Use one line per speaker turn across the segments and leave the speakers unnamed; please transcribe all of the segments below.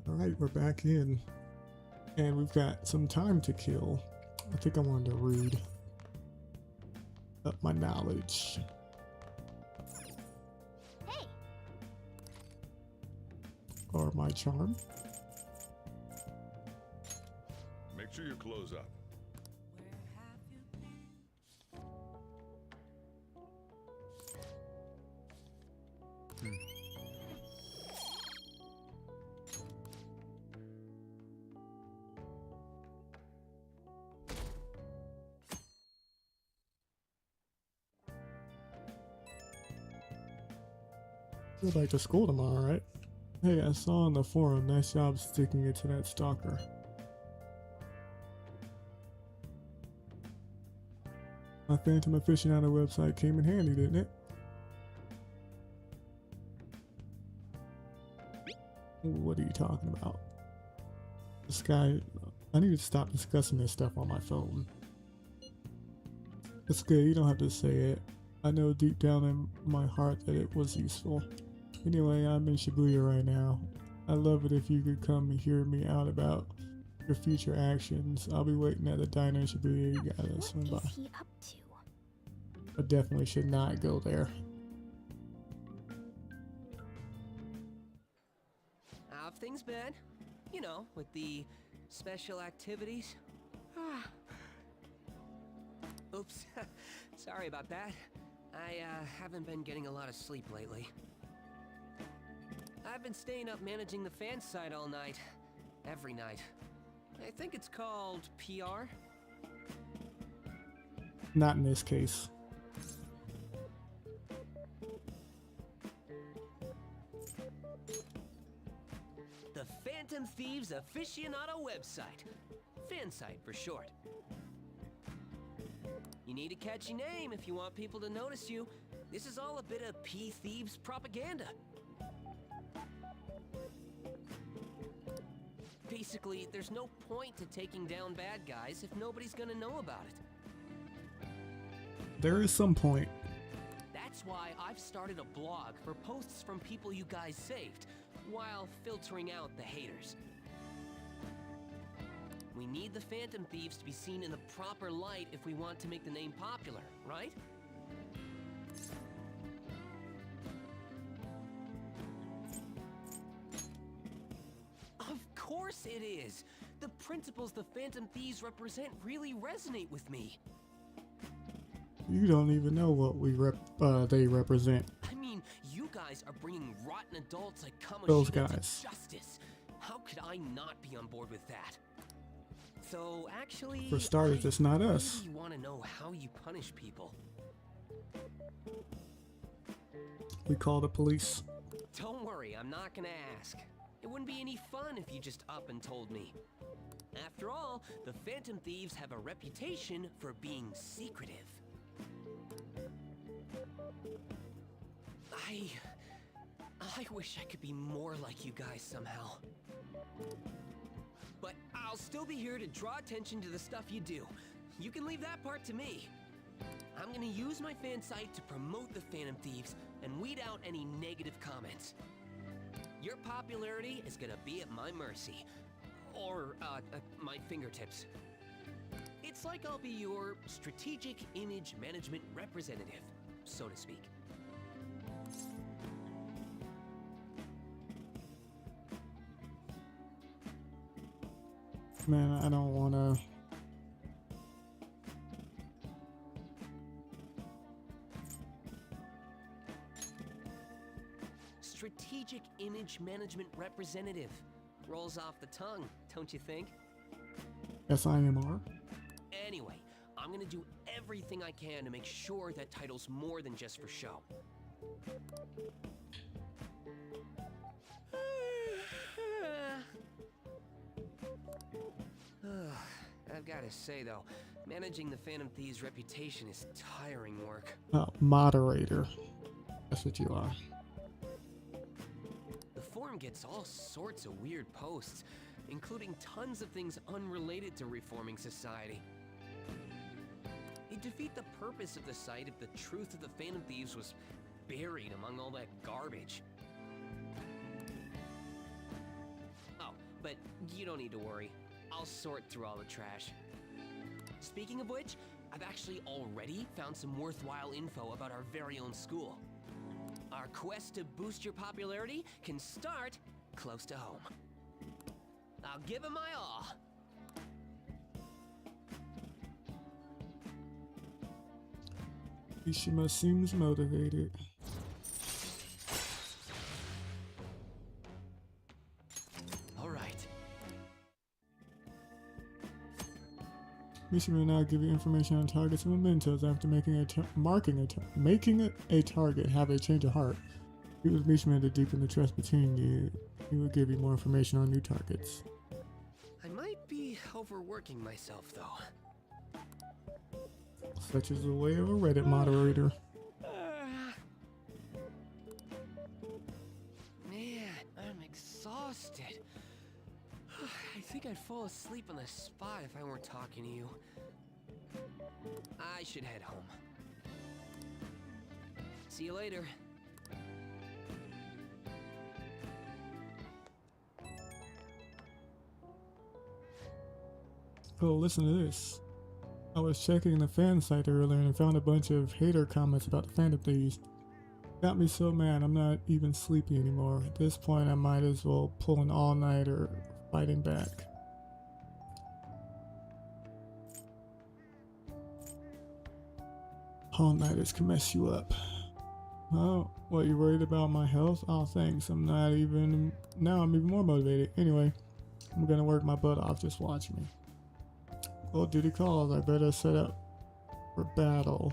Alright, we're back in. And we've got some time to kill. I think I wanted to read up my knowledge.
Hey.
Or my charm.
Make sure you close up.
Go back to school tomorrow, right? Hey, I saw on the forum, nice job sticking it to that stalker. My Phantom Aficionado website came in handy, didn't it? What are you talking about? This guy, I need to stop discussing this stuff on my phone. It's good, you don't have to say it. I know deep down in my heart that it was useful. Anyway, I'm in Shibuya right now. I'd love it if you could come and hear me out about your future actions. I'll be waiting at the diner in Shibuya. You gotta swing by.
What is he up to?
I definitely should not go there.
How have things been? You know, with the special activities. Oops. Sorry about that. I haven't been getting a lot of sleep lately. I've been staying up managing the fan site all night. Every night. I think it's called PR.
Not in this case.
The Phantom Thieves Aficionado website. Fan site for short. You need a catchy name if you want people to notice you. This is all a bit of P-Thieves propaganda. Basically, there's no point to taking down bad guys if nobody's gonna know about it.
There is some point.
That's why I've started a blog for posts from people you guys saved, while filtering out the haters. We need the Phantom Thieves to be seen in the proper light if we want to make the name popular, right? Of course it is! The principles the Phantom Thieves represent really resonate with me.
You don't even know what they represent.
I mean, you guys are bringing rotten adults like
Those
Kamoshida
guys.
to justice. How could I not be on board with that? So actually,
For starters, it's not us.
You want to know how you punish people?
We call the police.
Don't worry, I'm not gonna ask. It wouldn't be any fun if you just up and told me. After all, the Phantom Thieves have a reputation for being secretive. I wish I could be more like you guys somehow. But I'll still be here to draw attention to the stuff you do. You can leave that part to me. I'm gonna use my fan site to promote the Phantom Thieves and weed out any negative comments. Your popularity is gonna be at my mercy. Or, my fingertips. It's like I'll be your strategic image management representative, so to speak.
Man, I don't wanna.
Strategic image management representative. Rolls off the tongue, don't you think?
SIMR?
Anyway, I'm gonna do everything I can to make sure that title's more than just for show. I've gotta say though, managing the Phantom Thieves' reputation is tiring work.
Moderator. That's what you are.
The forum gets all sorts of weird posts, including tons of things unrelated to reforming society. It'd defeat the purpose of the site if the truth of the Phantom Thieves was buried among all that garbage. Oh, but you don't need to worry. I'll sort through all the trash. Speaking of which, I've actually already found some worthwhile info about our very own school. Our quest to boost your popularity can start close to home. I'll give it my all.
Ishima seems motivated.
All right.
Mishima will now give you information on targets and mementos after making a target have a change of heart. Use Mishima to deepen the trust between you. He will give you more information on new targets.
I might be overworking myself, though.
Such is the way of a Reddit moderator.
Man, I'm exhausted. I think I'd fall asleep on the spot if I weren't talking to you. I should head home. See you later.
Oh, listen to this. I was checking the fan site earlier and found a bunch of hater comments about the Phantom Thieves. Got me so mad I'm not even sleepy anymore. At this point I might as well pull an all-nighter fighting back. All-nighters can mess you up. Oh, what, you worried about my health? Oh, thanks. I'm not even, now I'm even more motivated. Anyway, I'm gonna work my butt off. Just watch me. Well, duty calls. I better set up for battle.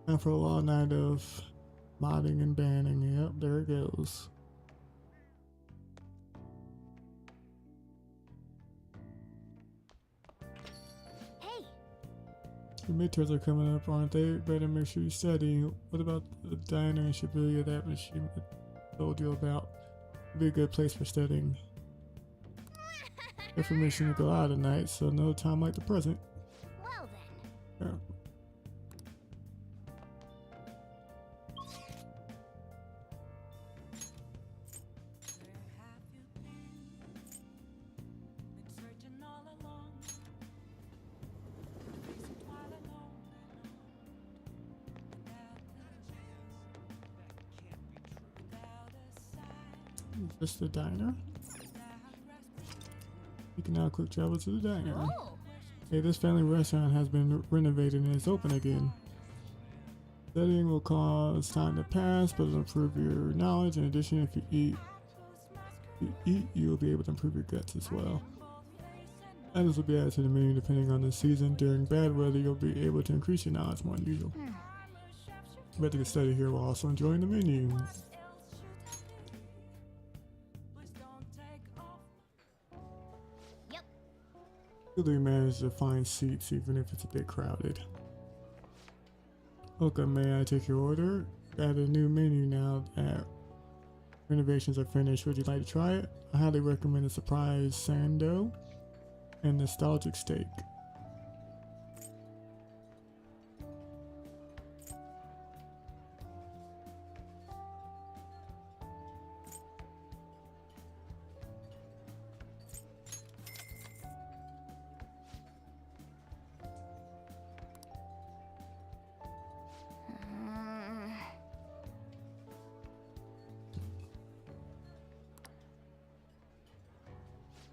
After a long night of modding and banning, yep, there it goes.
Hey,
Your midterms are coming up, aren't they? Better make sure you study. What about the diner in Shibuya that machine told you about? It'd be a good place for studying. Information to go out at night, so no time like the present.
well then.
Yeah. Just the diner. You can now quick travel to the diner.
Oh,
Hey, this family restaurant has been renovated and is open again. Studying will cause time to pass, but it'll improve your knowledge. In addition, if you eat, you'll be able to improve your guts as well. Items will be added to the menu depending on the season. During bad weather, you'll be able to increase your knowledge more than usual. Bet you can study here while also enjoying the menu.
yep.
Really manage to find seats even if it's a bit crowded. Okay, may I take your order? Add a new menu now that renovations are finished. Would you like to try it? I highly recommend the surprise sando and nostalgic steak.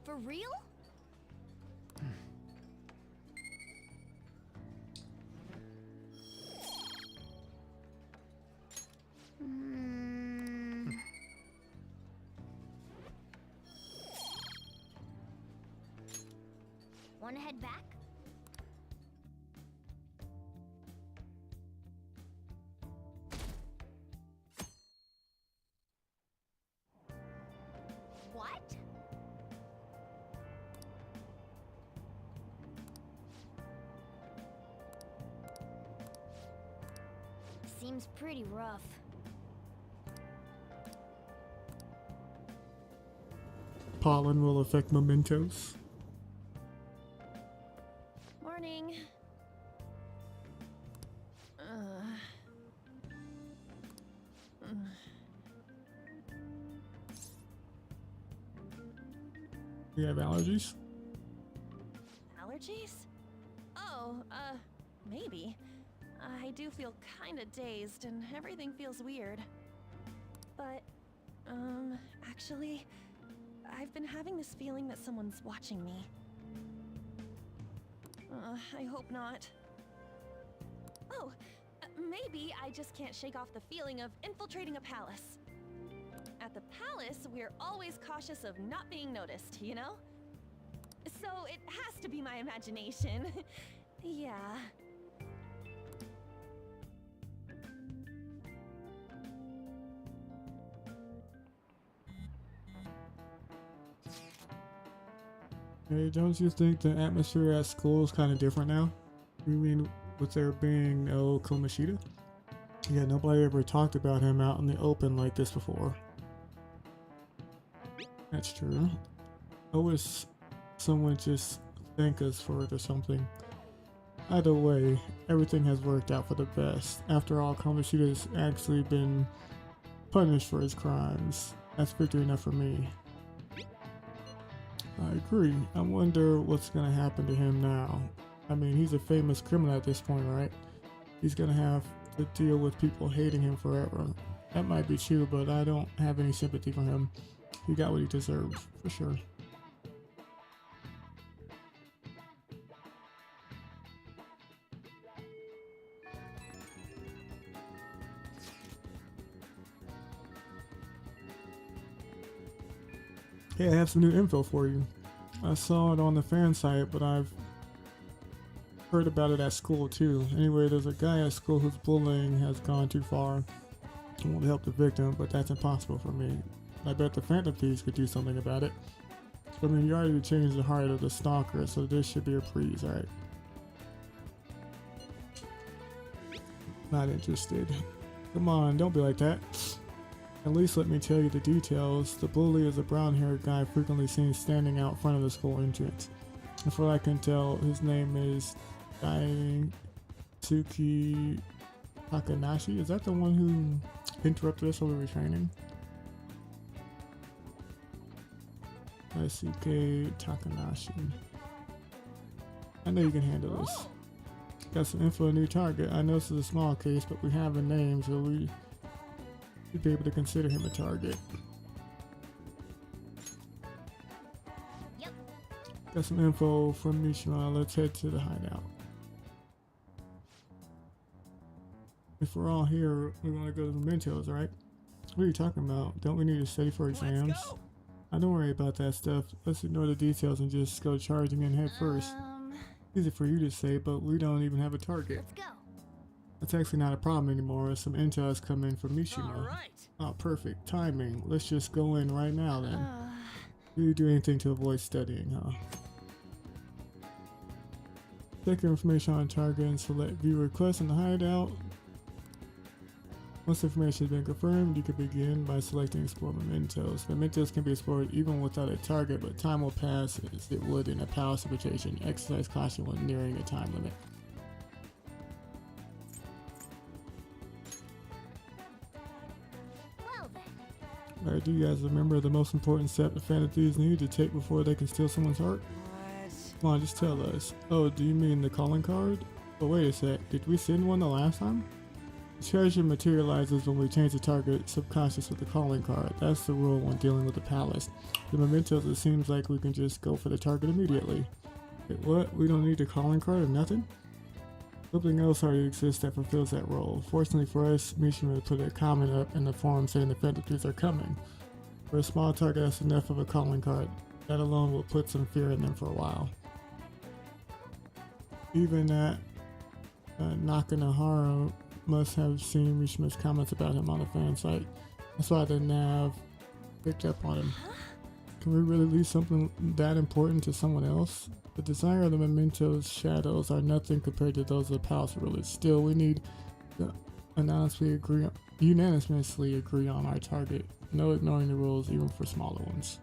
For real? Wanna head back? What? Seems pretty rough.
Pollen will affect mementos.
Morning.
You have allergies?
Allergies? Oh, maybe. I do feel kinda dazed and everything feels weird. But, actually, I've been having this feeling that someone's watching me. I hope not. Oh, maybe I just can't shake off the feeling of infiltrating a palace. At the palace, we're always cautious of not being noticed, you know? So it has to be my imagination. Yeah.
Hey, don't you think the atmosphere at school is kind of different now? You mean with there being no Komashita? Yeah, nobody ever talked about him out in the open like this before. That's true. I wish someone just thank us for it or something. Either way, everything has worked out for the best. After all, Komashita has actually been punished for his crimes. That's victory enough for me. I agree. I wonder what's gonna happen to him now. I mean, he's a famous criminal at this point, right? He's gonna have to deal with people hating him forever. That might be true, but I don't have any sympathy for him. He got what he deserved, for sure. Hey, I have some new info for you. I saw it on the fan site, but I've heard about it at school too. Anyway, there's a guy at school whose bullying has gone too far. I want to help the victim, but that's impossible for me. I bet the Phantom Thieves could do something about it. I mean, you already changed the heart of the stalker, so this should be a breeze, right? Not interested. Come on, don't be like that. At least let me tell you the details. The bully is a brown-haired guy frequently seen standing out front of the school entrance. And from what I can tell, his name is Daisuke Takanashi. Is that the one who interrupted us while we were training? Daisuke Takanashi. I know you can handle this. Got some info on a new target. I know this is a small case, but we have a name, so we should be able to consider him a target.
Yep.
Got some info from Mishima. Let's head to the hideout. If we're all here, we want to go to Mementos, right? What are you talking about? Don't we need to study for exams?
Let's go.
Don't worry about that stuff. Let's ignore the details and just go charging in head first. Easy for you to say, but we don't even have a target.
Let's go.
That's actually not a problem anymore. Some intel has come in from Mishima.
All right.
Oh, perfect timing. Let's just go in right now then. Do you do anything to avoid studying, huh? Check your information on target and select view request in the hideout. Once information has been confirmed, you can begin by selecting explore mementos. Mementos can be explored even without a target, but time will pass as it would in a palace situation. Exercise caution when nearing a time limit.
Well then.
Alright, do you guys remember the most important step the Phantom Thieves need to take before they can steal someone's heart? Come on, just tell us. Oh, do you mean the calling card? But wait a sec, did we send one the last time? The treasure materializes when we change the target subconscious with the calling card. That's the rule when dealing with the palace. The mementos, it seems like we can just go for the target immediately. Wait, what? We don't need the calling card or nothing? Something else already exists that fulfills that role. Fortunately for us, Mishima put a comment up in the forum saying the Phantom Thieves are coming. For a small target, that's enough of a calling card. That alone will put some fear in them for a while. Even that Nakanahara must have seen Mishima's comments about him on the fan site. That's why the nav picked up on him. Can we really leave something that important to someone else? The desire of the mementos shadows are nothing compared to those of the palace rulers. Still, we need to unanimously agree on our target. No ignoring the rules, even for smaller ones.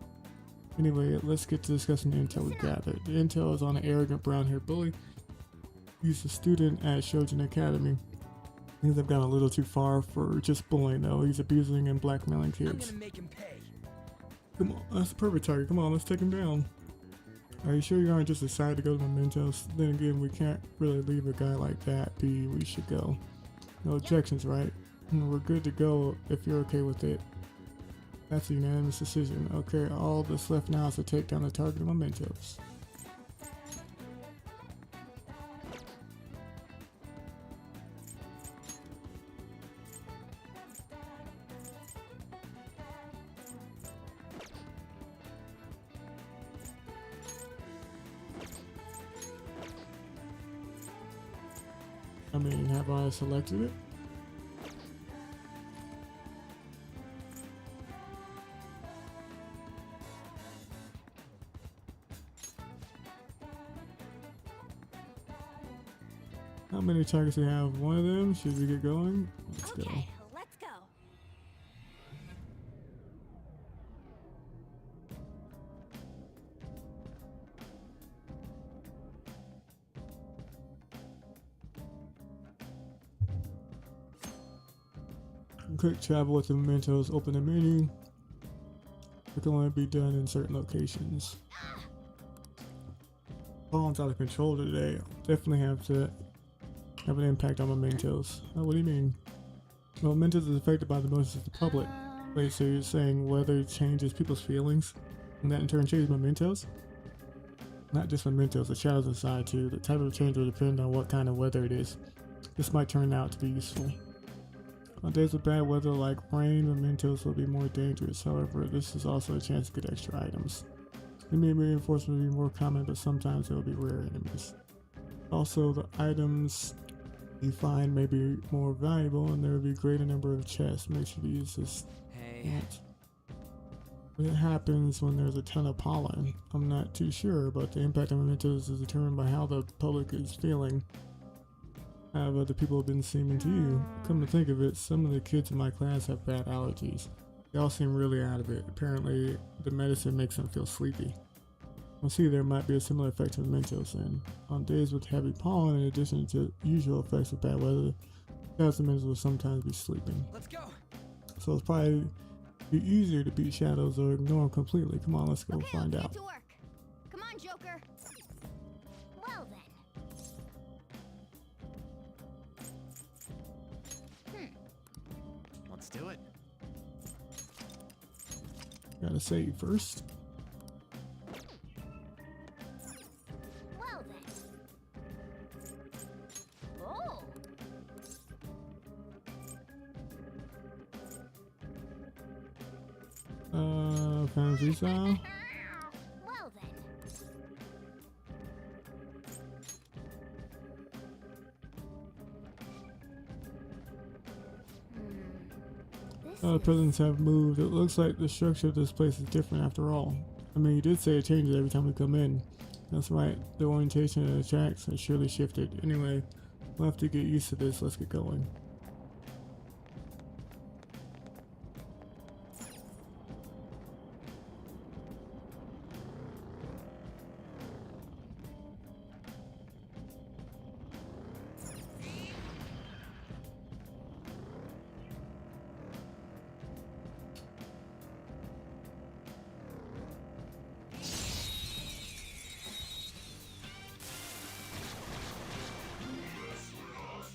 Anyway, let's get to discussing the intel we gathered. The intel is on an arrogant brown-haired bully. He's a student at Shojin Academy. Things have gone a little too far for just bullying though. He's abusing and blackmailing
I'm
kids.
gonna make him pay.
Come on, that's the perfect target. Come on, let's take him down. Are you sure you aren't just excited to go to Mementos? Then again, we can't really leave a guy like that be. We should go. No objections, right? We're good to go if you're okay with it. That's a unanimous decision. Okay, all that's left now is to take down the target of Mementos. I mean, have I selected it? How many targets do we have? One of them? Should we get going? Let's go.
Okay, let's go.
Quick travel with the mementos. Open the menu. It can only be done in certain locations. Phone's out of control today. Definitely have to have an impact on mementos. Oh, what do you mean? Well, mementos is affected by the emotions of the public. Wait, so you're saying weather changes people's feelings? And that in turn changes mementos? Not just mementos, the shadows inside too. The type of change will depend on what kind of weather it is. This might turn out to be useful. On days of bad weather like rain, mementos will be more dangerous. However, this is also a chance to get extra items. Enemy reinforcements will be more common, but sometimes they will be rare enemies. Also, the items you find may be more valuable, and there will be a greater number of chests. Make sure to use this.
Hey.
It happens when there's a ton of pollen. I'm not too sure, but the impact of mementos is determined by how the public is feeling. Have other people been seeming to you? Come to think of it, some of the kids in my class have bad allergies. They all seem really out of it. Apparently, the medicine makes them feel sleepy. I'll see there might be a similar effect to mementos then. On days with heavy pollen, in addition to usual effects of bad weather, shadows and mementos will sometimes be sleeping.
Let's go.
So it's probably be easier to beat shadows or ignore them completely. Come on, let's go find
get
out.
to work. Come on, Joker. Well then.
Let's do it.
Gotta save first.
Well then. Oh.
Found freestyle.
Well then. This
Presents have moved. It looks like the structure of this place is different after all. I mean, you did say it changes every time we come in. That's right. The orientation of the tracks has surely shifted. Anyway, we'll have to get used to this. Let's get going.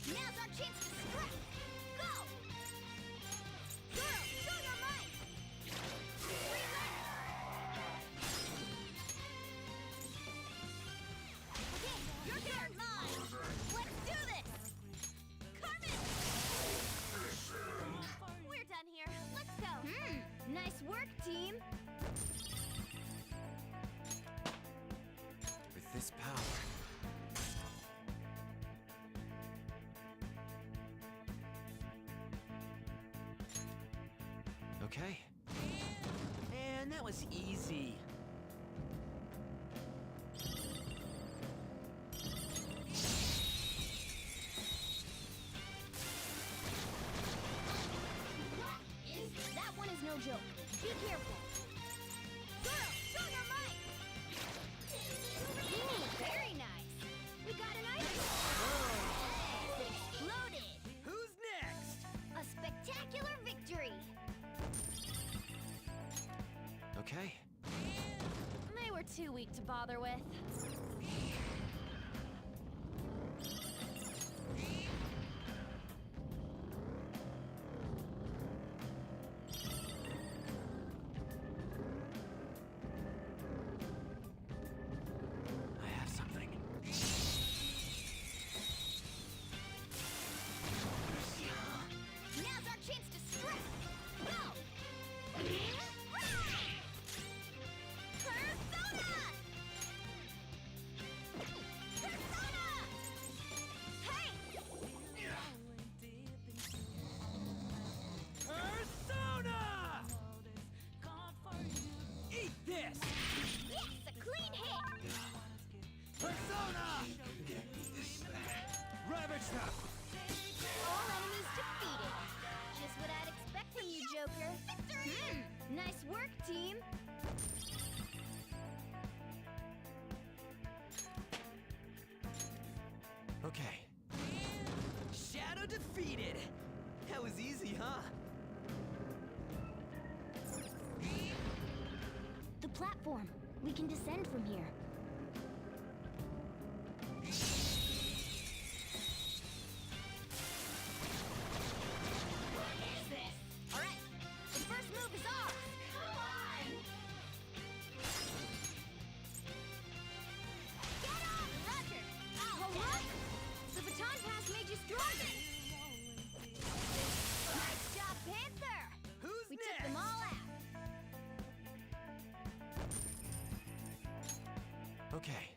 Now's our chance to strike. Go. Girl, show your might. Okay, your turn. Let's do this. Carmen. We're done here. Let's go. Nice work, team.
With this power. Okay. And that was easy.
That one is no joke. Be careful. Girl, show your might. Ooh, very nice. We got an item. It exploded.
Who's next?
A spectacular victory.
Okay.
They were too weak to bother with.
I have something.
Now's our chance to strike. Go. Persona! Persona! Hey!
Persona! Eat this!
Yes, a clean hit.
Persona! Ravage them!
All enemies defeated. Just what I'd expect from you, Joker. Victory! Nice work, team.
Okay. Shadow defeated! That was easy, huh?
The platform. We can descend from here. What is this? All right. The first move is ours. Come on! Get up, Roger! Ow, what? The baton pass made you stronger.
Okay.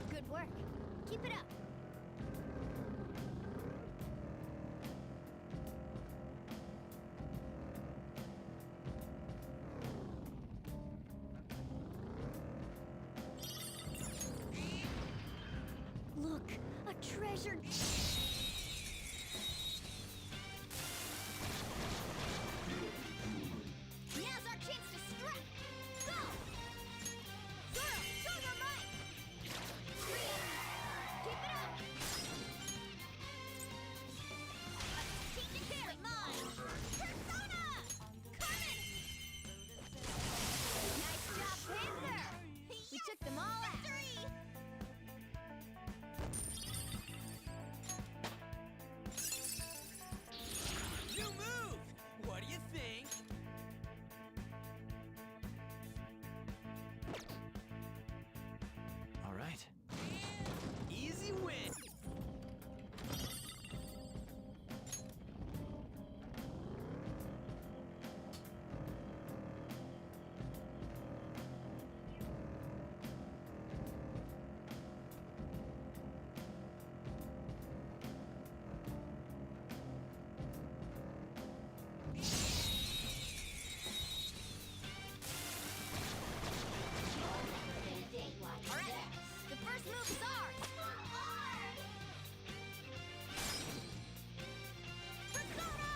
Good work. Keep it up. Look, a treasure. Now's our chance to strike. Go! Zoro, show your might. Keep it up. Team to carry mine. Persona, coming. Nice job, Panther. We took them all out.
New move! What do you think? All right. Easy win.
Alright, the first move is ours. Persona!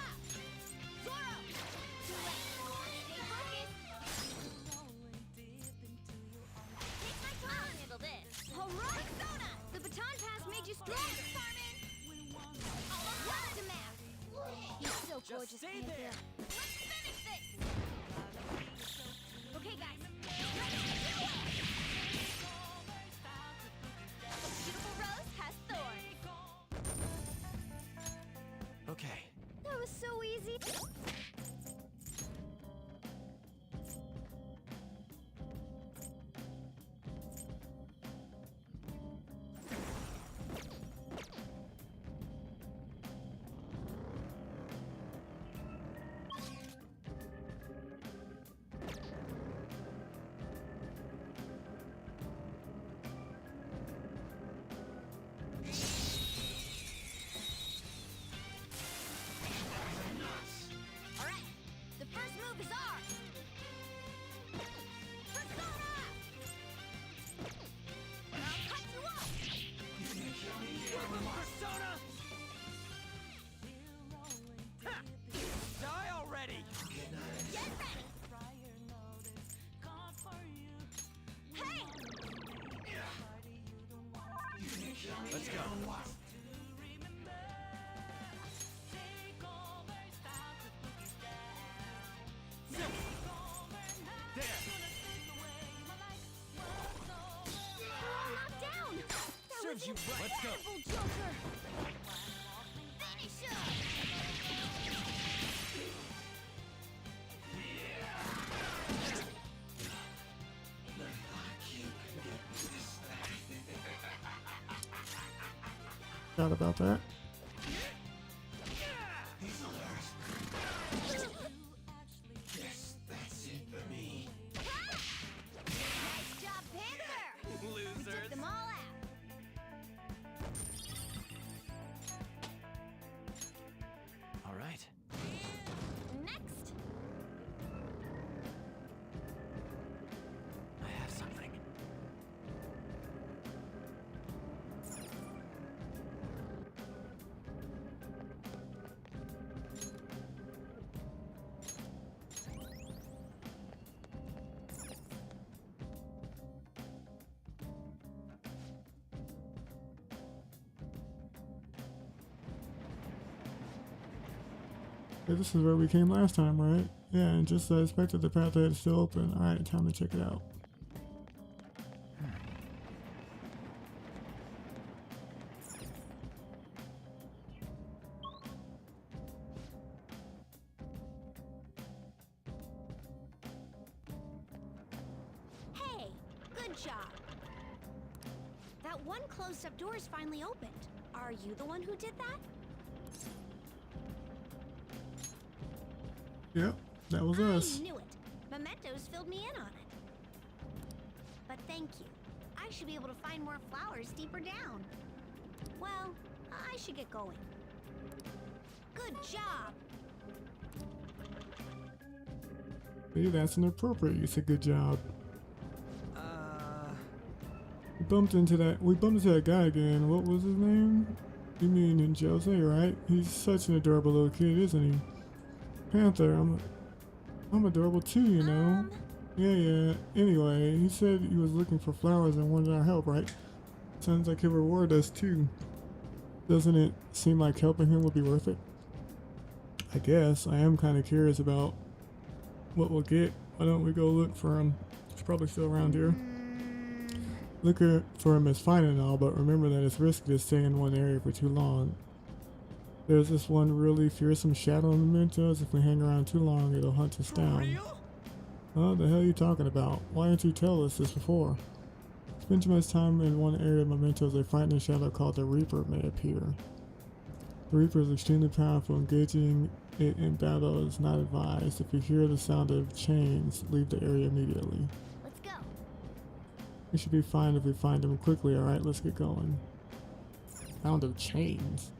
Zoro! Too late. Stay focused. Take my time. I'll handle this. Alright! Persona! The baton pass made you stronger, Carmen! What's the map? He's so gorgeous,
stay
Panther.
there.
Let's finish this! Okay, guys. Beautiful rose has thorns.
Okay.
That was so easy. Alright, the first move is ours. Persona! I'll cut you off.
Persona! Ha! Die already!
Get ready. Hey!
Let's go. There!
Knocked down. That
Serves
was
you right. Let's go.
incredible, Joker. Finish him.
Forgot about that.
Nice job, Panther. We took
Losers.
them all out.
All right.
Next.
I have something.
Yeah, this is where we came last time, right? Yeah, and just as expected, the path ahead is still open. Alright, time to check it out.
Hey, good job. That one closed-up door is finally opened. Are you the one who did that?
Yep, that was us.
I knew it. Mementos filled me in on it. But thank you. I should be able to find more flowers deeper down. Well, I should get going. Good job!
Maybe that's inappropriate. You said good job. We bumped into that guy again. What was his name? You mean Jose, right? He's such an adorable little kid, isn't he? Panther, I'm adorable too, you know. Yeah. Anyway, he said he was looking for flowers and wanted our help, right? Sounds like he'll reward us too. Doesn't it seem like helping him would be worth it? I guess. I am kind of curious about what we'll get. Why don't we go look for him? He's probably still around here. Looking for him is fine and all, but remember that it's risky to stay in one area for too long. There's this one really fearsome shadow in mementos. If we hang around too long, it'll hunt us down. What the hell are you talking about? Why didn't you tell us this before? Spend too much time in one area of mementos, a frightening shadow called the Reaper may appear. The Reaper is extremely powerful. Engaging it in battle is not advised. If you hear the sound of chains, leave the area immediately.
Let's go.
We should be fine if we find him quickly. Alright, let's get going. Sound of chains.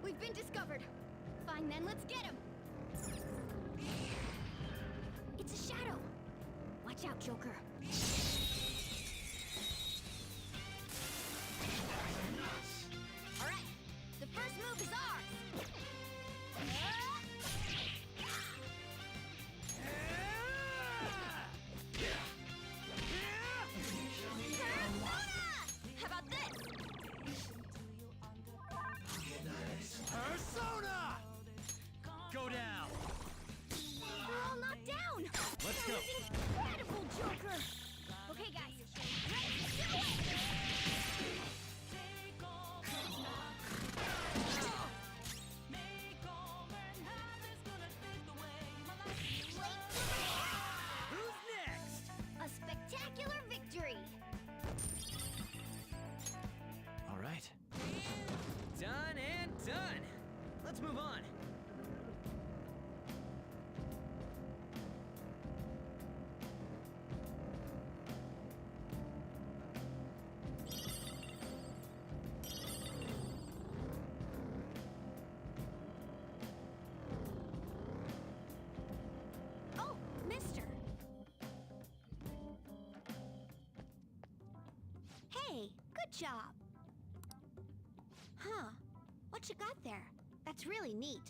We've been discovered. Fine then, let's get him. It's a shadow. Watch out, Joker. All right, the first move is ours. How about this?
Persona! Go down!
We're all knocked down.
Let's go.
That was incredible, Joker. Okay, guys, ready to do it.
Who's next?
A spectacular victory.
All right. Done and done. Let's move on.
Oh, mister. Hey, good job. Huh. What you got there? That's really neat.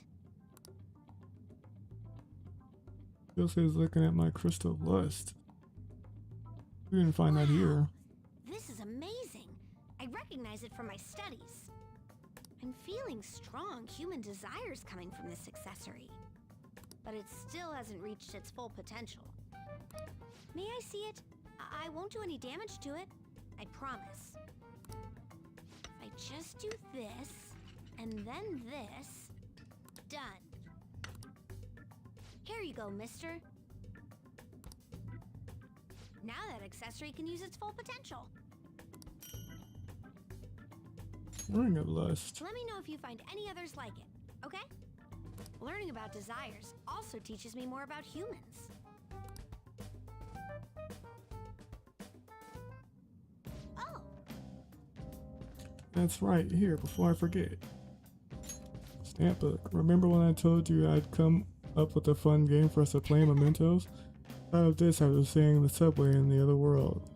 Jose's looking at my crystal lust. We didn't find that here.
This is amazing. I recognize it from my studies. I'm feeling strong human desires coming from this accessory. But it still hasn't reached its full potential. May I see it? I won't do any damage to it. I promise. If I just do this, and then this, done. Here you go, mister. Now that accessory can use its full potential.
Ring of lust.
Let me know if you find any others like it, okay? Learning about desires also teaches me more about humans. Oh,
That's right, here, before I forget. Stamp book. Remember when I told you I'd come up with a fun game for us to play in mementos? Out of this, I was seeing the subway in the other world.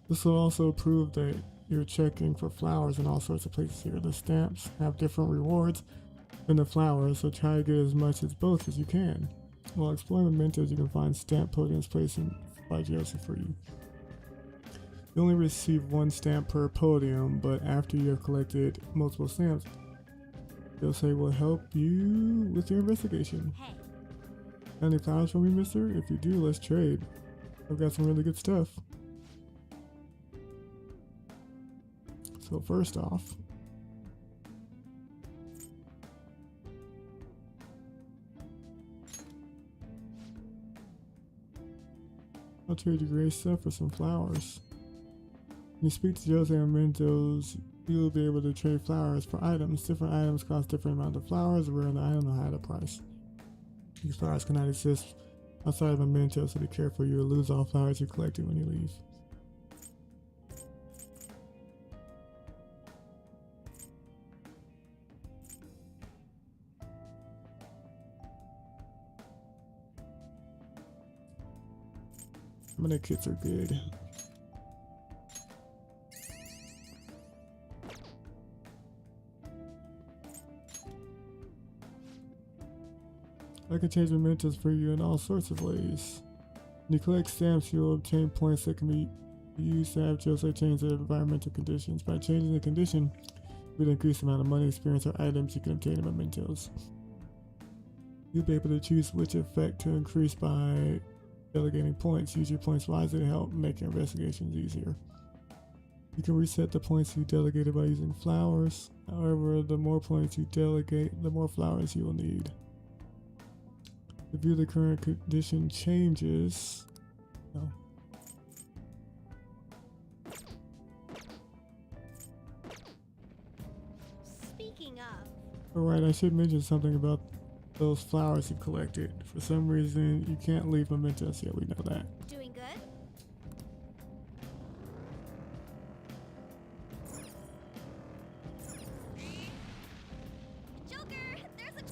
This will also prove that you're checking for flowers in all sorts of places here. The stamps have different rewards than the flowers, so try to get as much as both as you can. While exploring mementos, you can find stamp podiums placed by Joseph for you. You only receive one stamp per podium, but after you have collected multiple stamps, Jose will help you with your investigation.
hey,
Got any flowers for me, mister? If you do, let's trade. I've got some really good stuff. So first off, I'll trade you gray stuff for some flowers. you speak to Jose and Mentos, you'll be able to trade flowers for items. Different items cost different amounts of flowers, where the item will have a price. These flowers cannot exist outside of a Mentos, so be careful you will lose all flowers you collected when you leave. Some of the kits are good. I can change mementos for you in all sorts of ways. When you collect stamps, you'll obtain points that can be used to have Jose change the environmental conditions. By changing the condition, you will increase the amount of money, experience, or items you can obtain in mementos. You'll be able to choose which effect to increase by delegating points. Use your points wisely to help make your investigations easier. You can reset the points you delegated by using flowers. However, the more points you delegate, the more flowers you will need. To view the current condition changes. Oh.
Speaking of.
Alright, I should mention something about those flowers you collected. For some reason, you can't leave mementos. Yeah, we know that.
Doing good? Joker, there's a...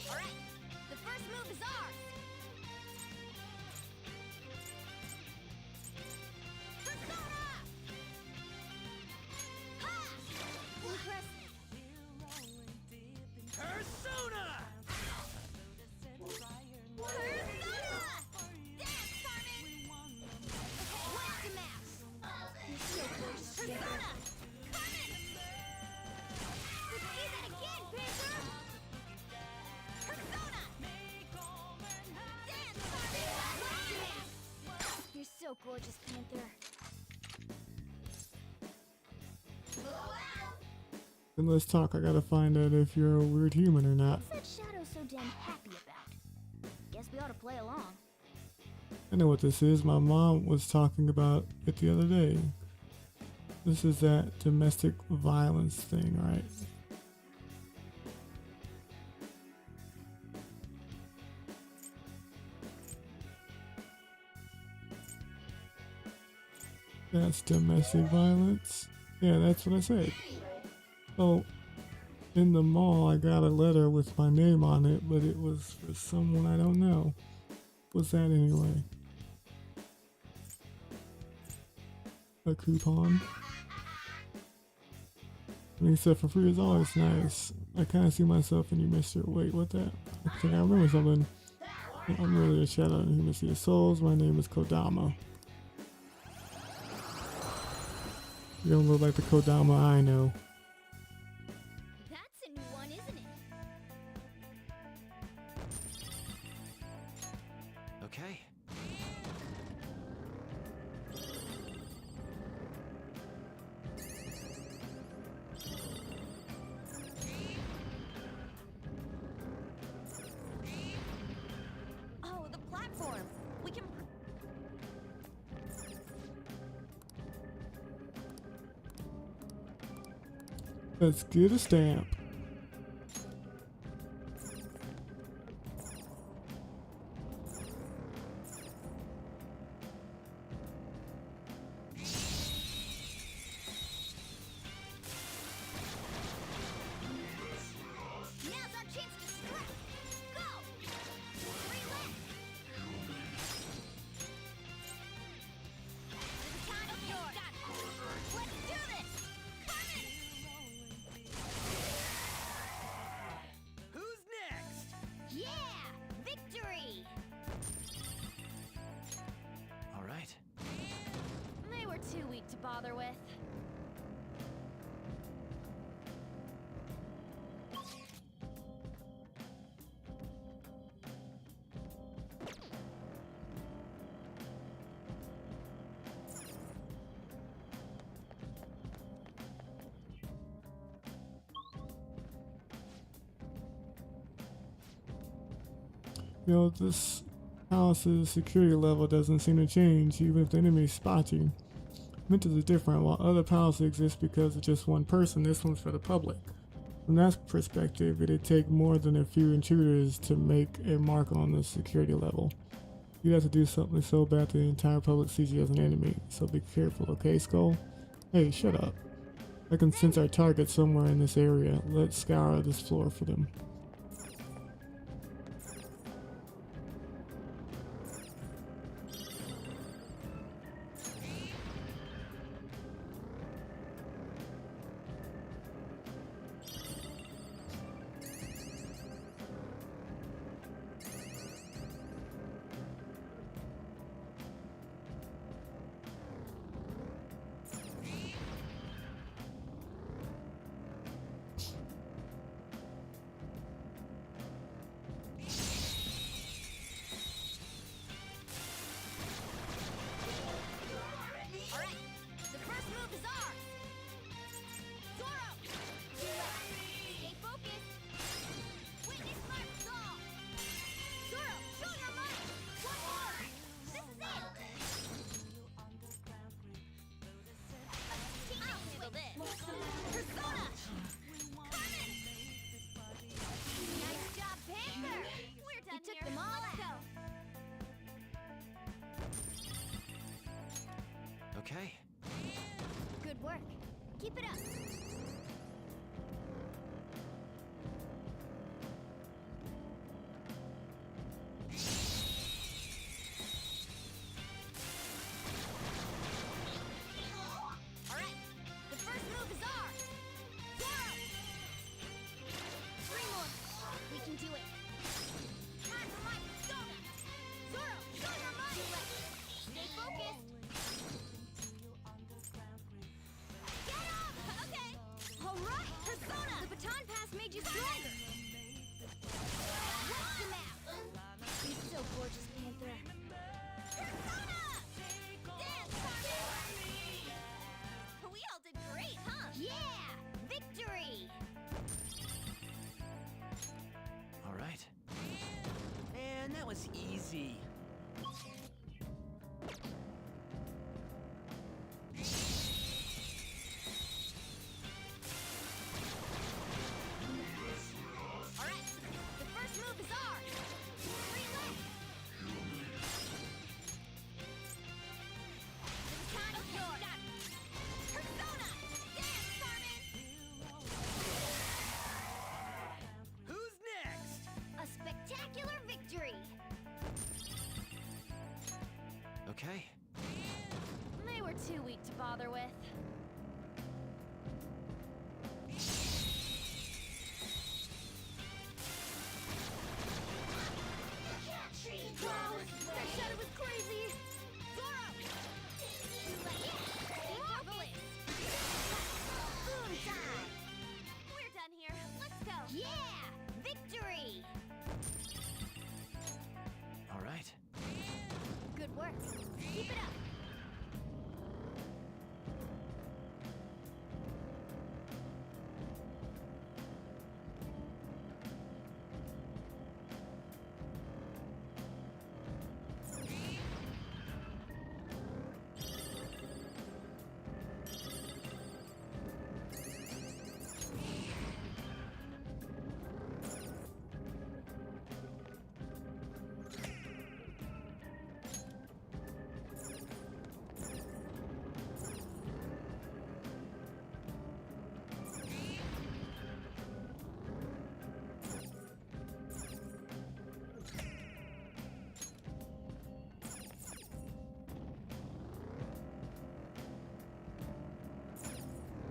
Alright, the first move is ours. Persona! Ha! Impress.
Persona!
Persona! Dance, Carmen! What's the match? You're so gorgeous. Persona! Carmen! Let's see that again, Panther! Persona! Dance, Carmen! What's the match? You're so gorgeous, Panther.
Then let's talk. I gotta find out if you're a weird human or not.
What's that Shadow so damn happy about? Guess we ought to play along.
I know what this is. My mom was talking about it the other day. This is that domestic violence thing, right? That's domestic violence. Yeah, that's what I said. So, in the mall, I got a letter with my name on it, but it was for someone I don't know. What's that anyway? A coupon? I mean, stuff for free is always nice. I kind of see myself in you, mister. Wait, what that? I think I remember something. I'm really a shadow in human sea of souls. My name is Kodama. You don't look like the Kodama I know.
That's a new one, isn't it?
Okay.
Oh, the platform. We can.
Let's get a stamp.
Now's our chance to strike. Go! Relent! The time is yours. Let's do this! Carmen!
You know, this house's security level doesn't seem to change even if the enemy spots you. Mint is different. While other palaces exist because of just one person, this one's for the public. From that perspective, it'd take more than a few intruders to make a mark on the security level. You have to do something so bad that the entire public sees you as an enemy, so be careful, okay, Skull? Hey, shut up. I can sense our target somewhere in this area. Let's scour this floor for them.
Alright, the first move is ours! Zoro! Stay focused! Witness my resolve! Zoro, show your might! One more! This is it! I'll handle this! Persona! Carmen! Nice job, Panther! We're done here. Took them all out. Go!
Okay.
Good work. Keep it up. All right. The first move is ours. Zoro! 3 more. We can do it. Time for my persona. Zoro, show your might. Stay focused. Get up! Okay. All right, Persona. The baton pass made you stronger. What's the map? You're so gorgeous, Panther. Persona! Dance, Carmen! We all did great, huh? Yeah! Victory!
All right. Man, that was easy.
All right, the first move is ours. 3 left. The time is yours. Persona! Dance, Carmen!
Who's next?
A spectacular victory!
Okay.
They were too weak to bother with.
Wow, that shadow was crazy! Zoro! Marvelous! Boom time!
We're done here. Let's go.
Yeah! Victory!
All right.
Good work. Keep it up.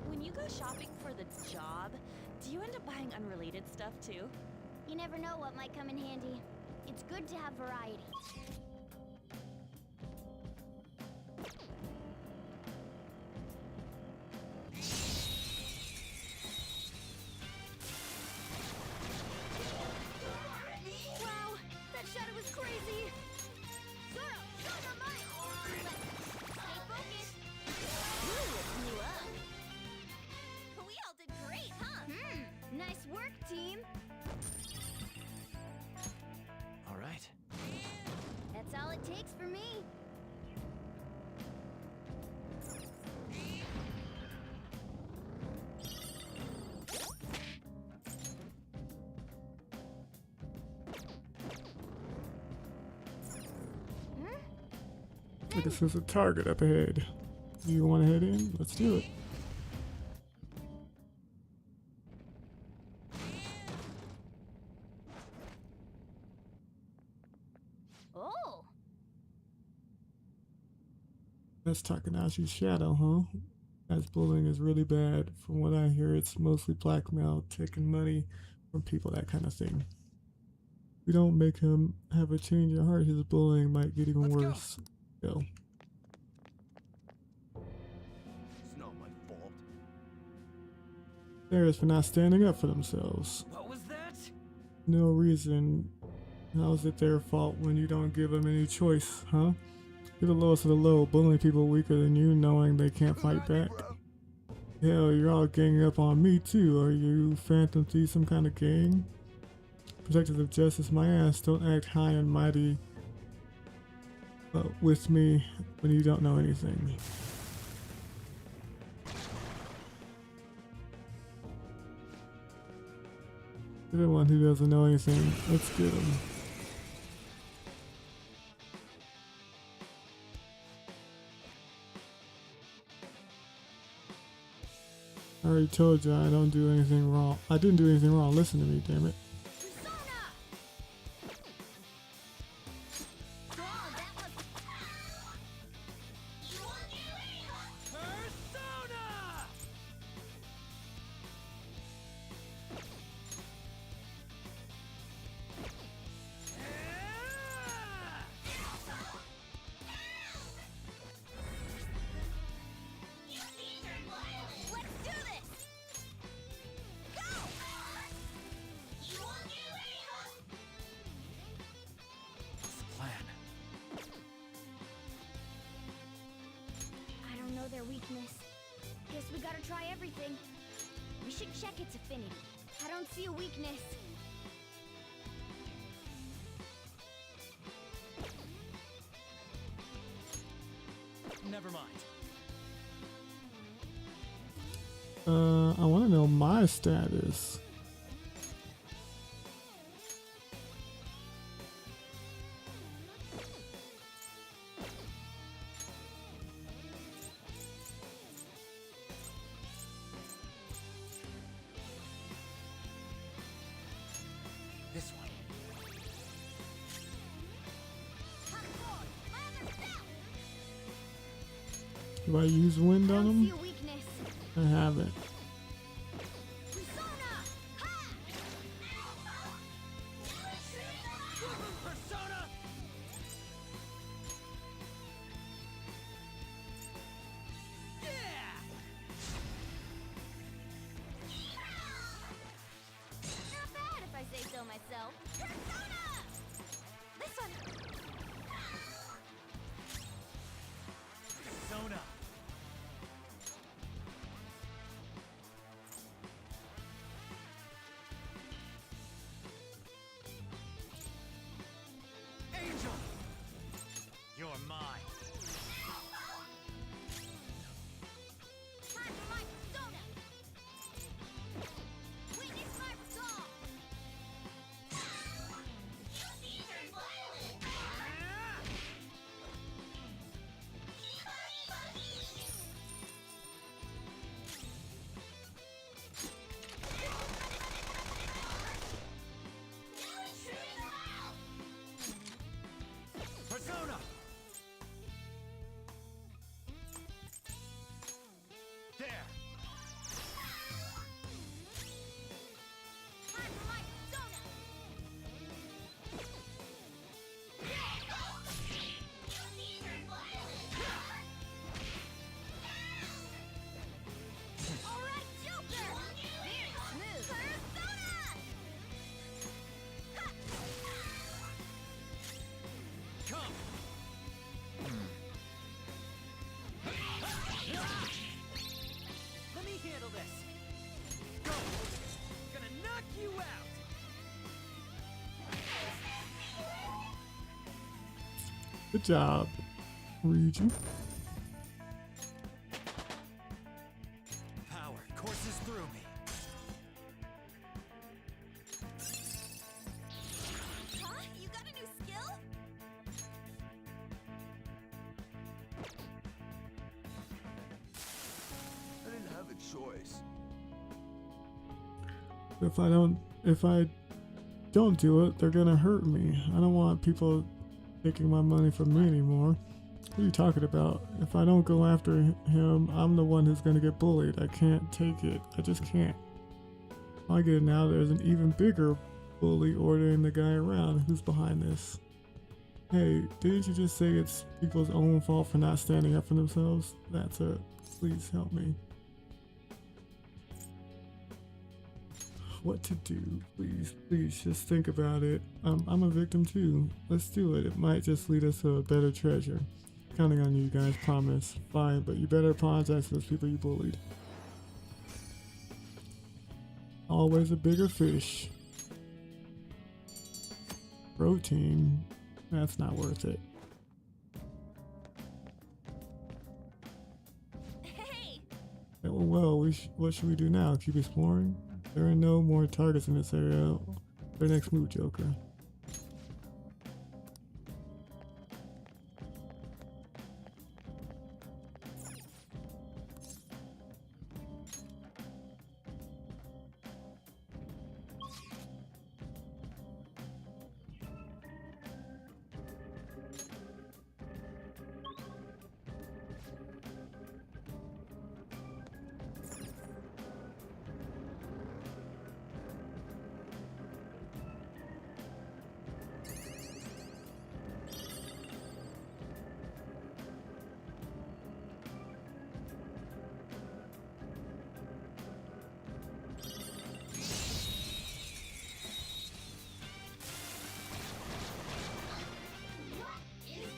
When you go shopping for the job, do you end up buying unrelated stuff too?
You never know what might come in handy. It's good to have variety. Wow, that shadow was crazy! Zoro, show your might! Stay focused! Ooh, it blew up!
We all did great, huh?
Nice work, team!
All right.
can sense a target up ahead. You want to head in? Let's do it.
Oh,
That's Takanashi's shadow, huh? As bullying is really bad. From what I hear, it's mostly blackmail, taking money from people, that kind of thing. If we don't make him have a change of heart, his bullying might get even
Let's go.
worse. Still.
It's not my fault.
Theirs for not standing up for themselves.
What was that?
No reason. How is it their fault when you don't give them any choice, huh? You're the lowest of the low, bullying people weaker than you, knowing they can't fight back. Hell, you're all ganging up on me too. Are you Phantom Thief, some kind of gang? Protectors of justice, my ass. Don't act high and mighty with me when you don't know anything. You're the one who doesn't know anything. Let's get him. I already told you I don't do anything wrong. I didn't do anything wrong. Listen to me, damn it.
Persona!
let's do this! Go!
What's the plan?
I don't know their weakness. Guess we gotta try everything. We should check its affinity. I don't see a weakness.
Never mind.
I want to know my status.
This one.
Do I use wind
I
on
don't see
them?
a weakness.
I haven't.
Persona! Ha!
Persona! Yeah!
Not bad if I say so myself. Persona! This one.
Persona! Angel! You're mine.
Time for my persona! Witness my resolve!
Persona! There!
Time for my persona! Alright, Joker! Very smooth! Persona!
Come! Let me handle this! Go! Gonna knock you out!
Good job, Ryuji.
Power courses through me.
Huh? You got a new skill?
place.
If I don't do it, they're gonna hurt me. I don't want people taking my money from me anymore. What are you talking about? If I don't go after him, I'm the one who's gonna get bullied. I can't take it. I just can't. I get it now. There's an even bigger bully ordering the guy around. Who's behind this? Hey, didn't you just say it's people's own fault for not standing up for themselves? That's it. Please help me. What to do? Please, just think about it. I'm a victim too. Let's do it. It might just lead us to a better treasure. Counting on you guys, promise. Fine, but you better apologize to those people you bullied. Always a bigger fish. Protein. That's not worth it.
Hey!
Well, what should we do now? Keep exploring? There are no more targets in this area. Their next move, Joker.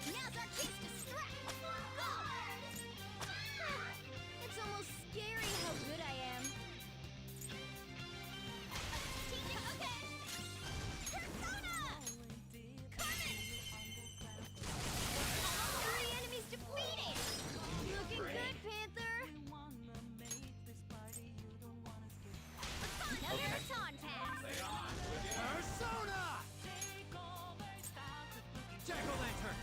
Now's our chance to strike! Go! It's almost scary how good I am. Okay! Persona! Coming! 3 enemies defeated! Looking good, Panther! Another baton pass!
Persona! Jack-o'-lantern!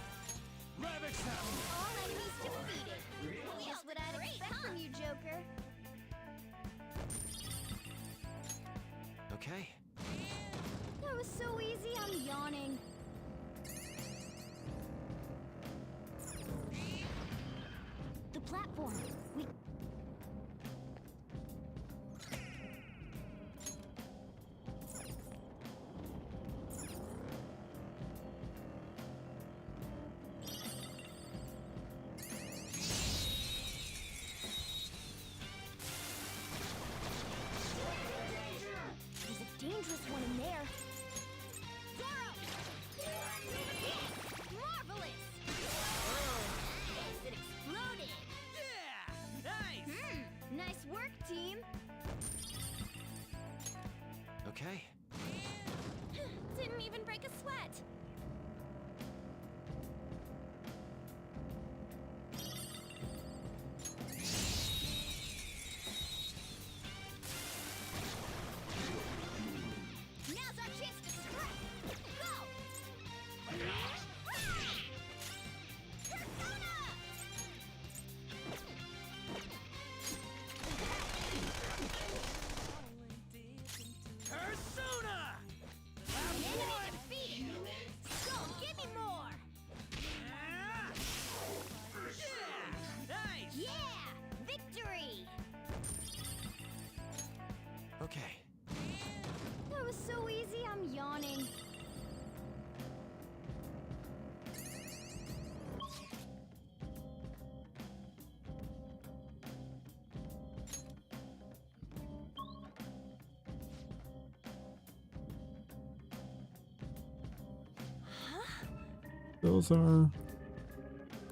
Rabbit sound!
All enemies defeated. Just what I'd expect from you, Joker.
Okay.
That was so easy, I'm yawning. The platform. We... There's a dangerous one in there. Zoro! Yes! Marvelous! Yes, it exploded!
Yeah! Nice!
Nice work, team!
Okay.
Didn't even break a sweat.
Now's our chance to strike! Go! Persona!
Persona!
Enemy defeated! Go, give me more!
Yeah! Nice!
Yeah! Victory!
Okay.
That was so easy, I'm yawning.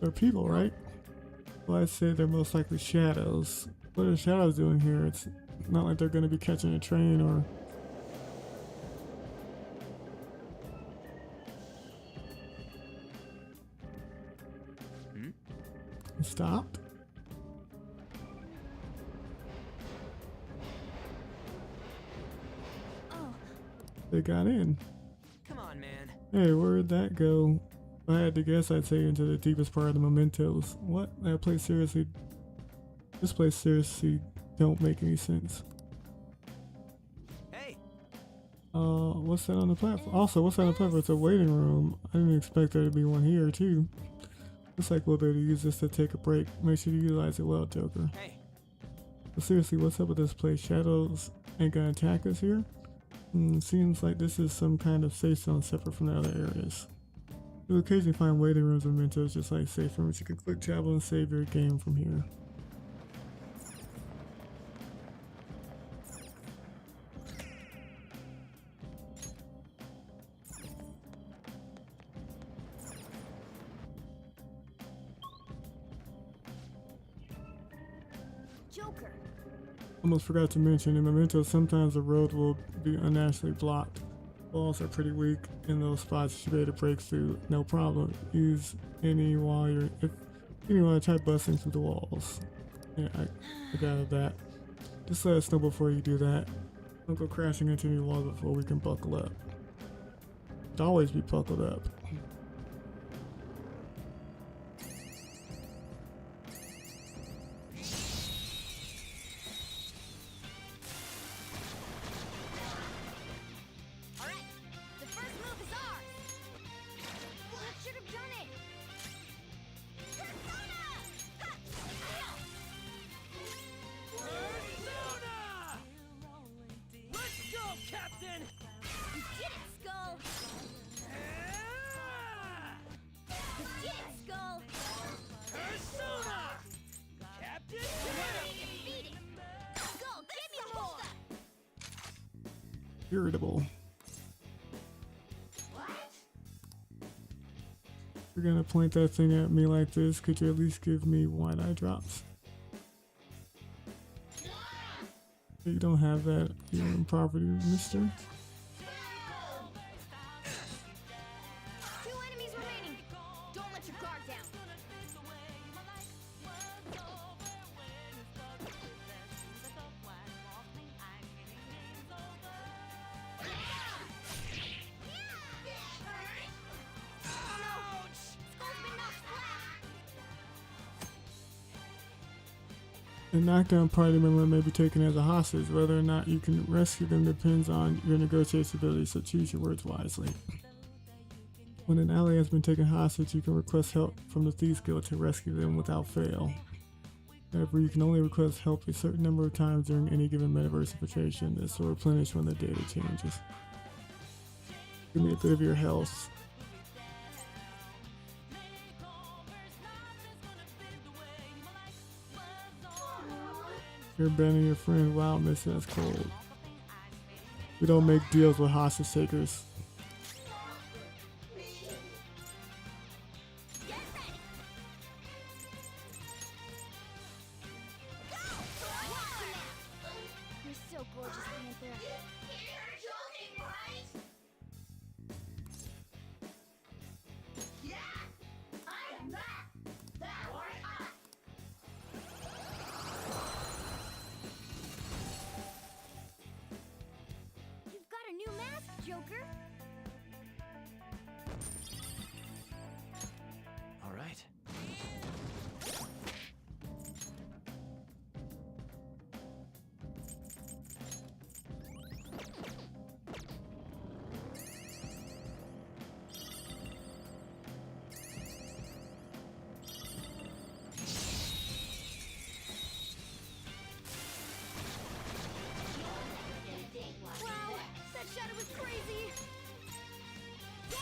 They're people, right? Well, I say they're most likely shadows. What are the shadows doing here? It's not like they're gonna be catching a train or... Stopped?
Oh,
They got in.
Come on, man.
Hey, where'd that go? If I had to guess, I'd say into the deepest part of the mementos. What? This place seriously don't make any sense.
Hey,
What's that on the platform? Also, what's on the platform? It's a waiting room. I didn't expect there to be one here too. Looks like we'll be able to use this to take a break. Make sure you utilize it well, Joker.
hey.
But seriously, what's up with this place? Shadows ain't gonna attack us here? Seems like this is some kind of safe zone separate from the other areas. You'll occasionally find waiting rooms or mementos just like safe rooms. You can quick travel and save your game from here.
Joker.
Almost forgot to mention, in mementos, sometimes the road will be unnaturally blocked. Walls are pretty weak in those spots. You should be able to break through, no problem. Use any while you're, if you want to try busting through the walls. Yeah, I got that. Just let us know before you do that. Don't go crashing into any walls before we can buckle up. Should always be buckled up.
Alright, the first move is ours. I should have done it. Persona! Ha!
Persona! Let's go, Captain!
You did it, Skull!
Ah!
You did it, Skull!
Persona! Captain,
Defeated! Skull, give me more!
Irritable.
What?
If you're gonna point that thing at me like this, could you at least give me wide-eye drops? You don't have that here in property, mister.
2 enemies remaining. Don't let your guard down.
A knockdown party member may be taken as a hostage. Whether or not you can rescue them depends on your negotiation ability, so choose your words wisely. When an ally has been taken hostage, you can request help from the Thieves Guild to rescue them without fail. However, you can only request help a certain number of times during any given metaverse infiltration. This will replenish when the data changes. Give me a bit of your health. You're abandoning your friend. Wow, miss, that's cold. We don't make deals with hostage takers.
Get ready. Go! You're so gorgeous, Panther. You're joking, right? Yeah, I am that. That or I. You've got a new mask, Joker.
all right.
Wow, that shadow was crazy. Goro!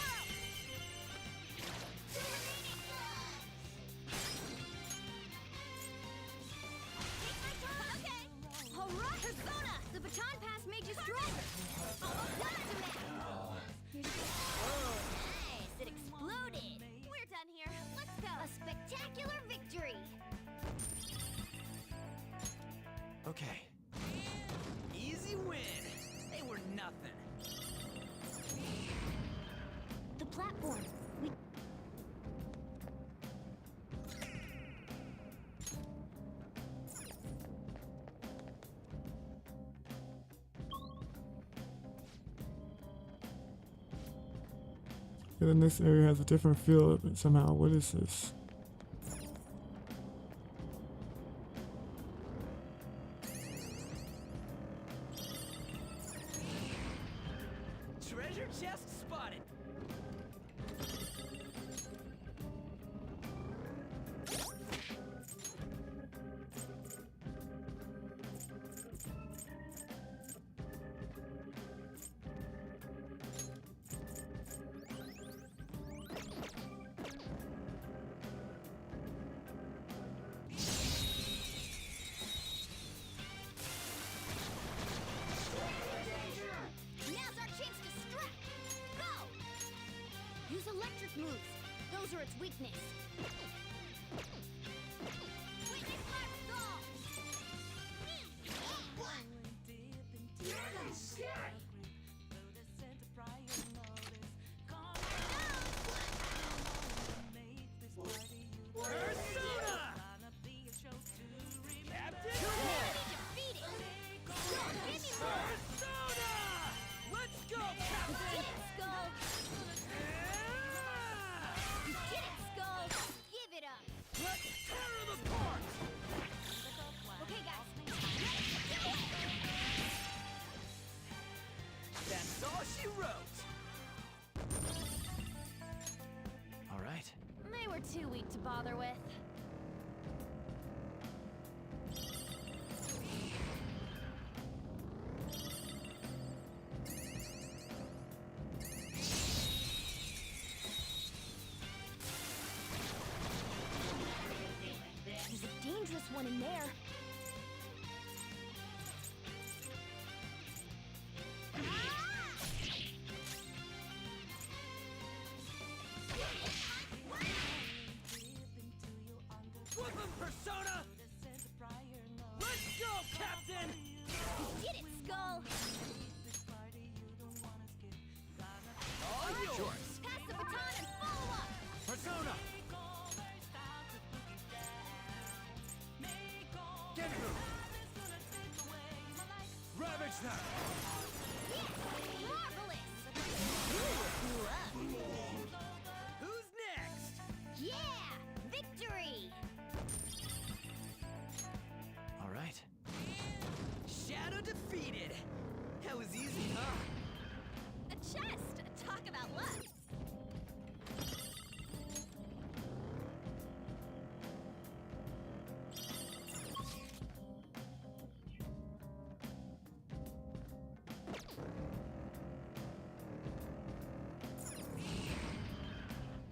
Take my time. Okay. All right, Persona. The baton pass made you stronger. Almost done, Here's oh, nice. It exploded. We're done here. Let's go. A spectacular victory.
Okay. Easy win. They were nothing.
The platform. We
Yeah, the next area has a different feel but somehow. What is this?
Treasure chest spotted.
Now's our chance to strike! Go! Use electric moves. Those are its weakness. Weakness not resolved!
Persona! Captain!
Defeated! Give me more!
Persona! Let's go, Captain!
Skull!
Yeah!
You did it, Skull! Give it up!
Let's tear him apart!
Okay, guys.
That's all she wrote.
All right.
They were too weak to bother with.
There's a dangerous one in there.
Whoop him, Persona! Let's go, Captain!
You did it, Skull!
All yours!
Pass the baton and follow up!
Persona! Genfu! Ravage them!
Yes! Marvelous! You blew up!
Who's next?
Yeah! Victory!
All right.
Shadow defeated! That was easy, huh?
A chest! Talk about luck!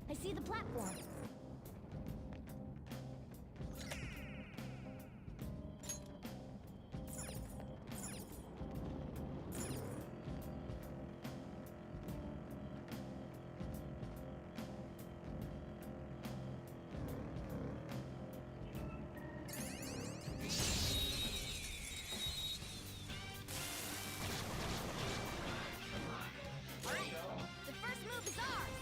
I see the platform. Alright, the first move is ours!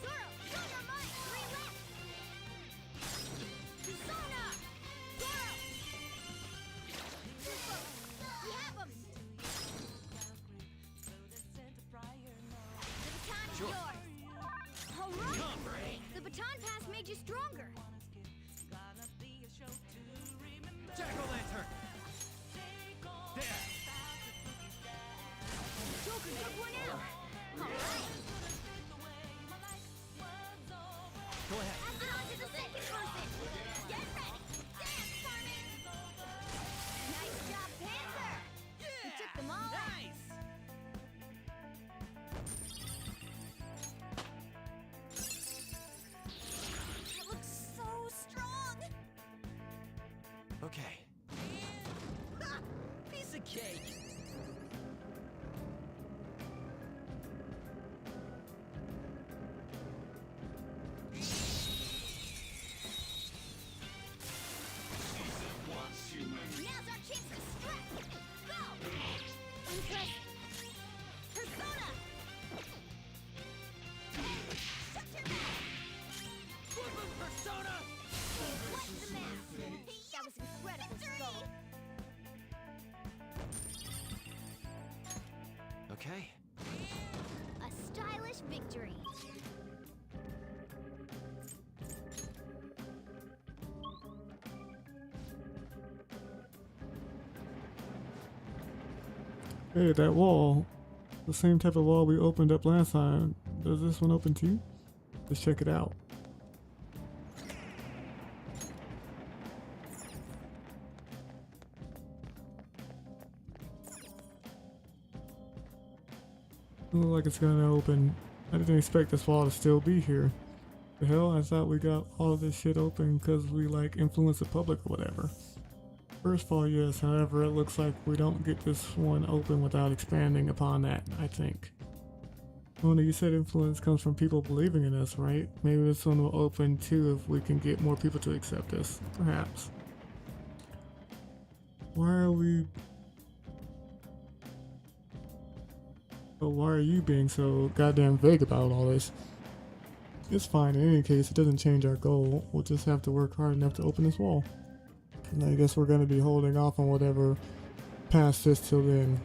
Zoro, show your might! 3 left! Persona! Zoro! Super! We have him! The baton is yours! Alright!
Come, Ray!
The baton pass made you stronger!
Jack-o'-lantern! There!
Joker took one out! Alright!
Go ahead.
Pass it on to the second person! Get ready! Dance, Carmen! Nice job, Panther!
Yeah!
You took them all out!
Nice!
That looks so strong!
Okay.
Ha! Piece of cake!
Now's our chance to strike! Go! Impress! Persona! Shut your mouth!
Whoop him, Persona!
What's the map? That was incredible, Skull!
Okay.
A stylish victory!
Hey, that wall. The same type of wall we opened up last time. Does this one open too? Let's check it out. Look like it's gonna open. I didn't expect this wall to still be here. The hell, I thought we got all of this shit open because we like influence the public or whatever. First of all, yes, however, it looks like we don't get this one open without expanding upon that, I think. Mona, you said influence comes from people believing in us, right? Maybe this one will open too if we can get more people to accept us. Perhaps. Why are we... Oh, why are you being so goddamn vague about all this? It's fine in any case, it doesn't change our goal. We'll just have to work hard enough to open this wall. And I guess we're gonna be holding off on whatever past this till then.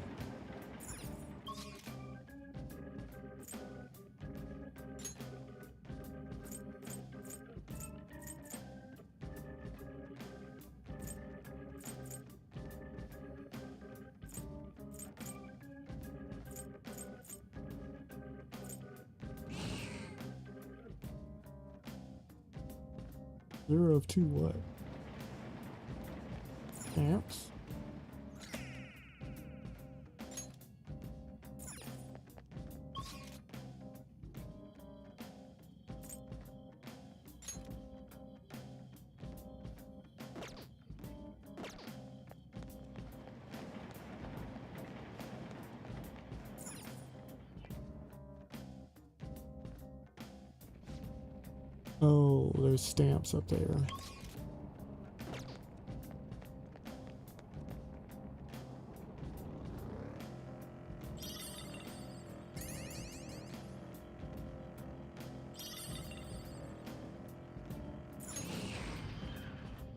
Zero of two what? Stamps? Oh, there's stamps up there.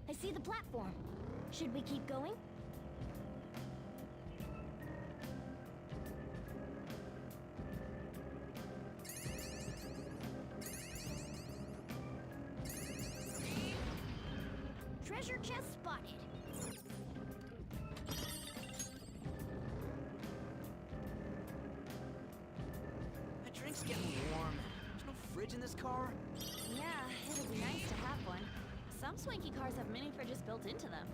I see the platform. Should we keep going? Treasure chest spotted.
My drink's getting warm. There's no fridge in this car?
Yeah, it would be nice to have one. Some swanky cars have mini fridges built into them.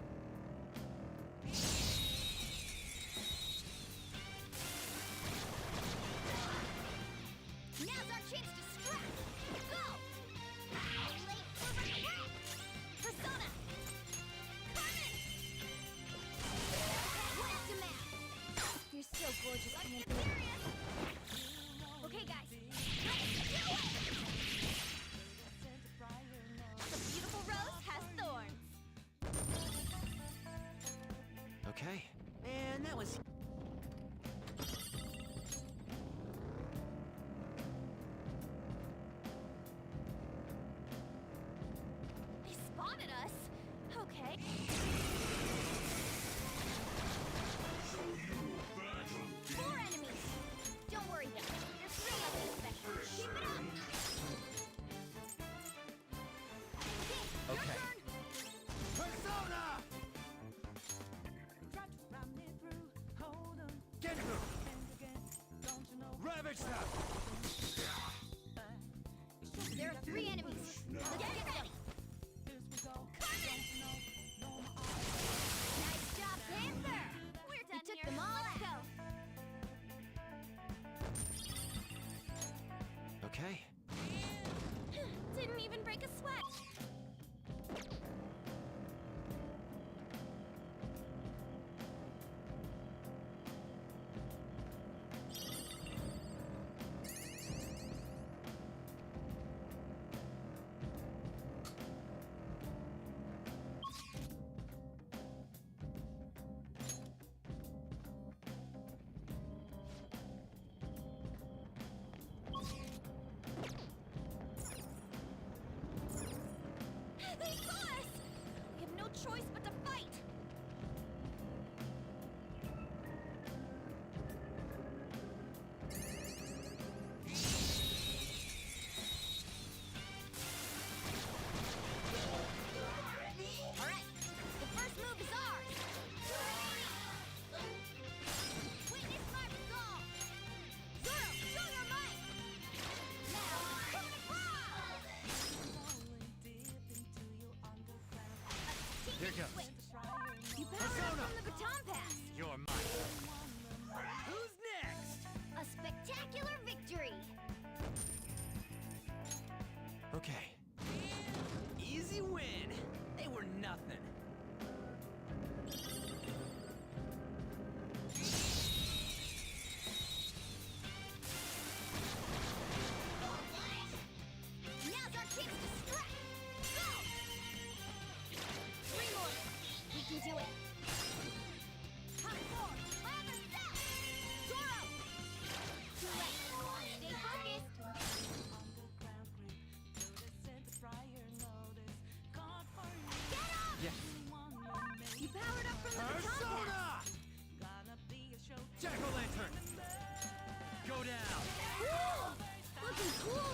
Now's our chance to strike. Go! Late for recruit. Persona. Coming. Blast him out. You're so gorgeous, Panther. Okay, guys. Let's do it. The beautiful rose has thorns.
Okay. Man, that was...
They spotted us. Okay. Four enemies. Don't worry though. There's three of them special. Keep it up.
Okay.
Your turn.
Persona! Get through! Ravage them!
There are three enemies. Let's get ready. Nice job, Panther. We're done took here. Them all Let's go.
Okay.
Didn't even break a sweat.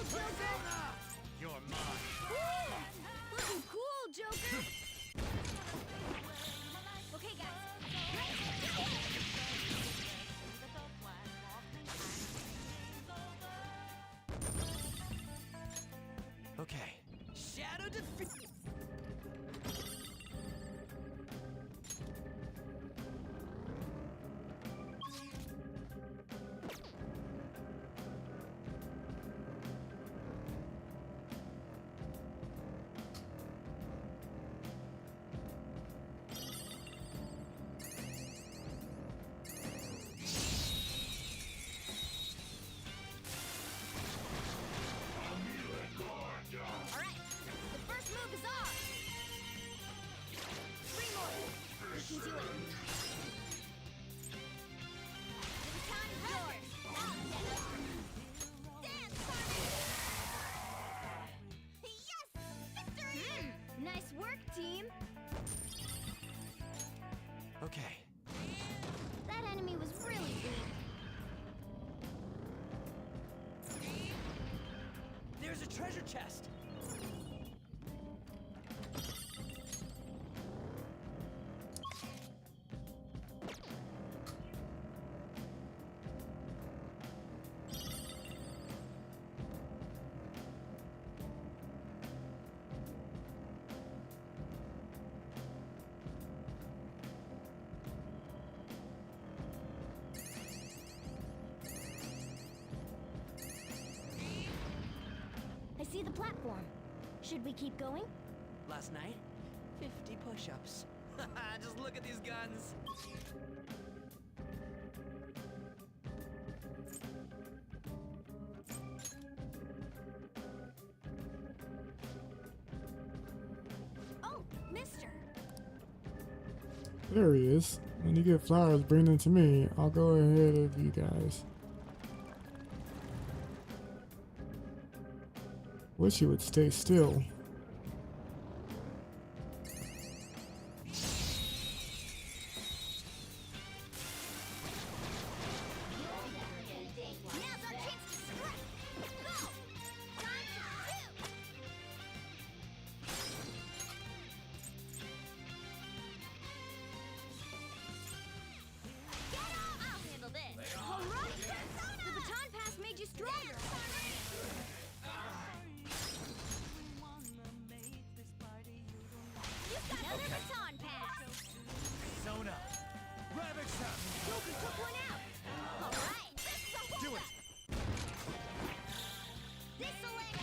Joker!
You're mine.
Ooh, looking cool, Joker! Okay, guys.
Okay. Shadow defeat.
Alright, the first move is off! 3 more! You can do it! The time is yours! Dance, Sonic! Yes! Victory! Nice work, team!
Okay.
That enemy was really weak.
There's a treasure chest.
I see the platform. Should we keep going?
Last night, 50 push-ups. Just look at these guns.
Oh, mister!
There he is. When you get flowers, bring them to me. I'll go ahead of you guys. Wish you would stay still.
Now's our chance to strike! Go! Time to shoot! Get off! I'll handle this! Alright, Persona! The baton pass made you stronger! You've got another baton pass!
Persona. Ravage them.
Joker took one out! Alright, this'll
Do it.
This'll end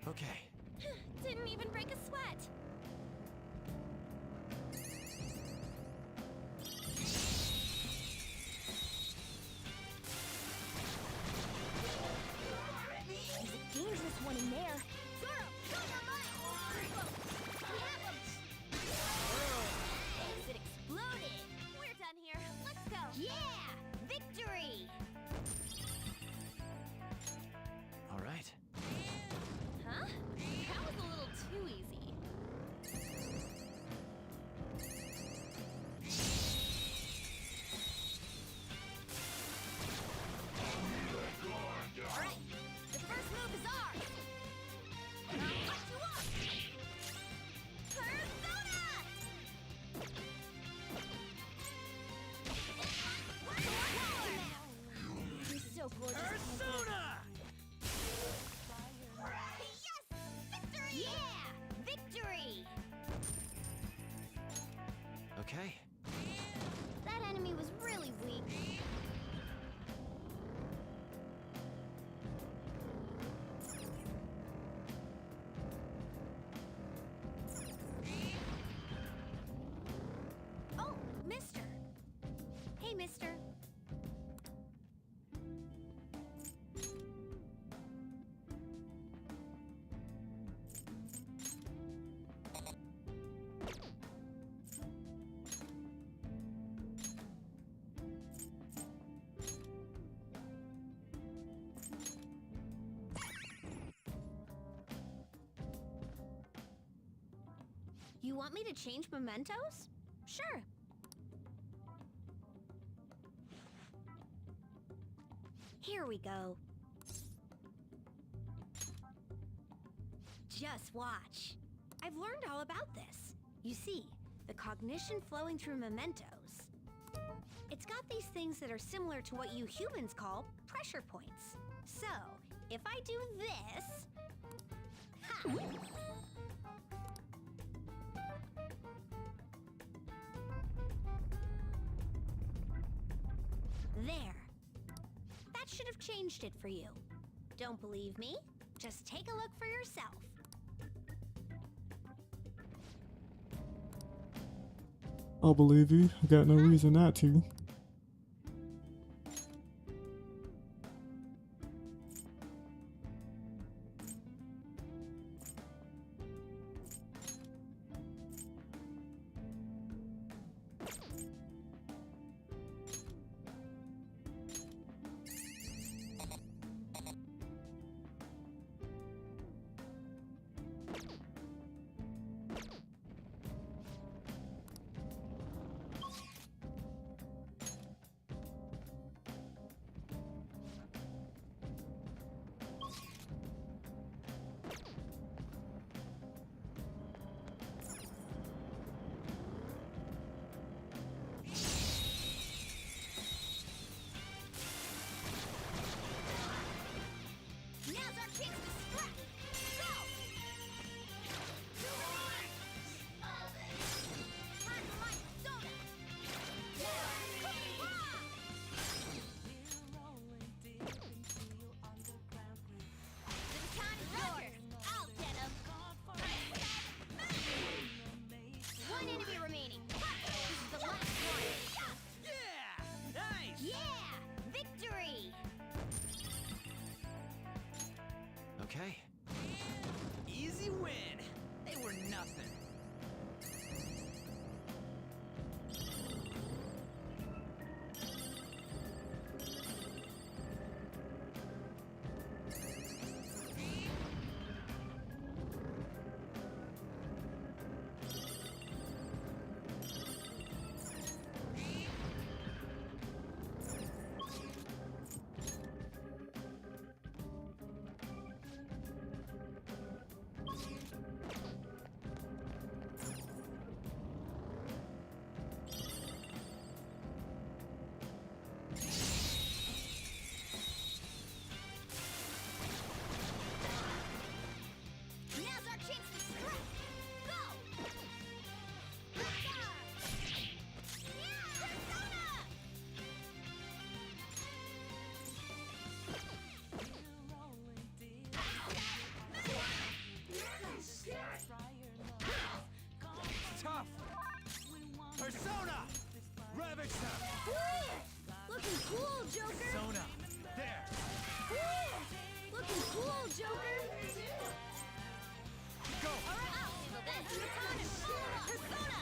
Okay.
Didn't even break a sweat.
There's a dangerous one in there. Zoro, cover mine! We have him! Exit exploded!
We're done here. Let's go.
Yeah! Victory!
All right.
Huh? That was a little too easy.
Alright, the first move is ours! You want me to change mementos? Sure. Here we go. Just watch. I've learned all about this. You see, the cognition flowing through mementos. It's got these things that are similar to what you humans call pressure points. So, if I do this... Ha! There. That should have changed it for you. Don't believe me? Just take a look for yourself.
I'll believe you. I got no reason not to.
Now's our chance to scrap! Go! Time for my soda! The baton is yours! I'll get him! One enemy remaining! This is the last one!
Yeah! Nice!
Yeah! Victory!
Okay. Easy win. They were nothing.
Now's our chance to strike! Go! Persona!
Tough. Persona! Ravage them!
Looking cool, Joker!
Persona! There!
Looking cool, Joker!
Go!
That's Persona! Persona!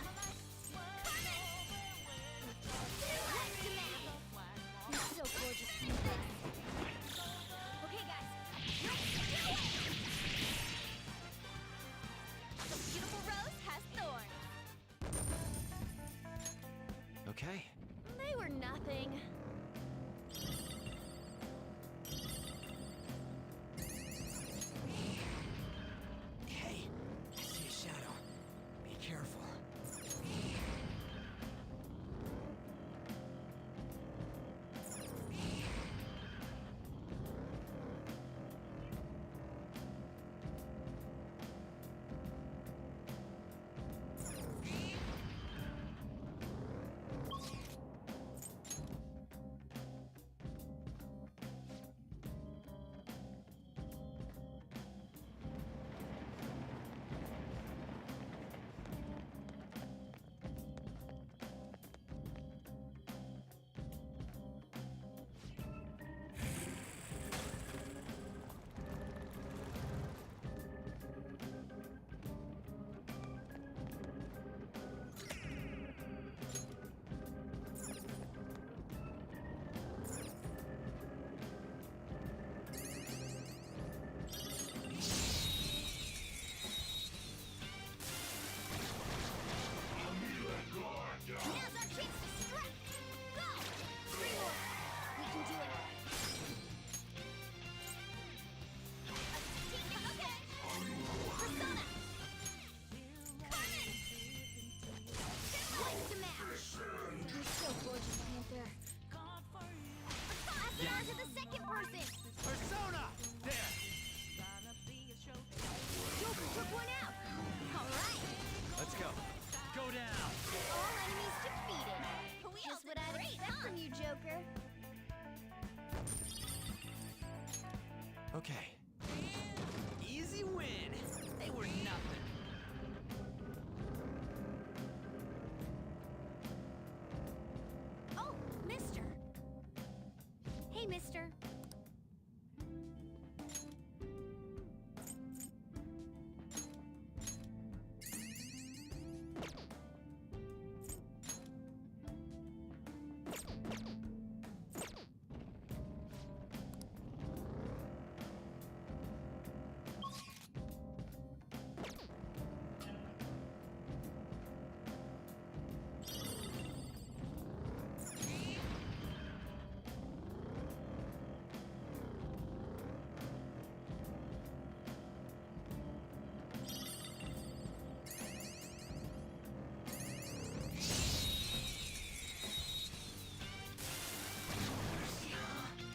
Coming! Left to map! You're so gorgeous. Okay, guys. Let's do it! The beautiful rose has thorns.
Okay.
They were nothing.
Hey, I see a shadow. Be careful. Okay. Easy win. They were nothing.
Oh, mister. Hey, mister.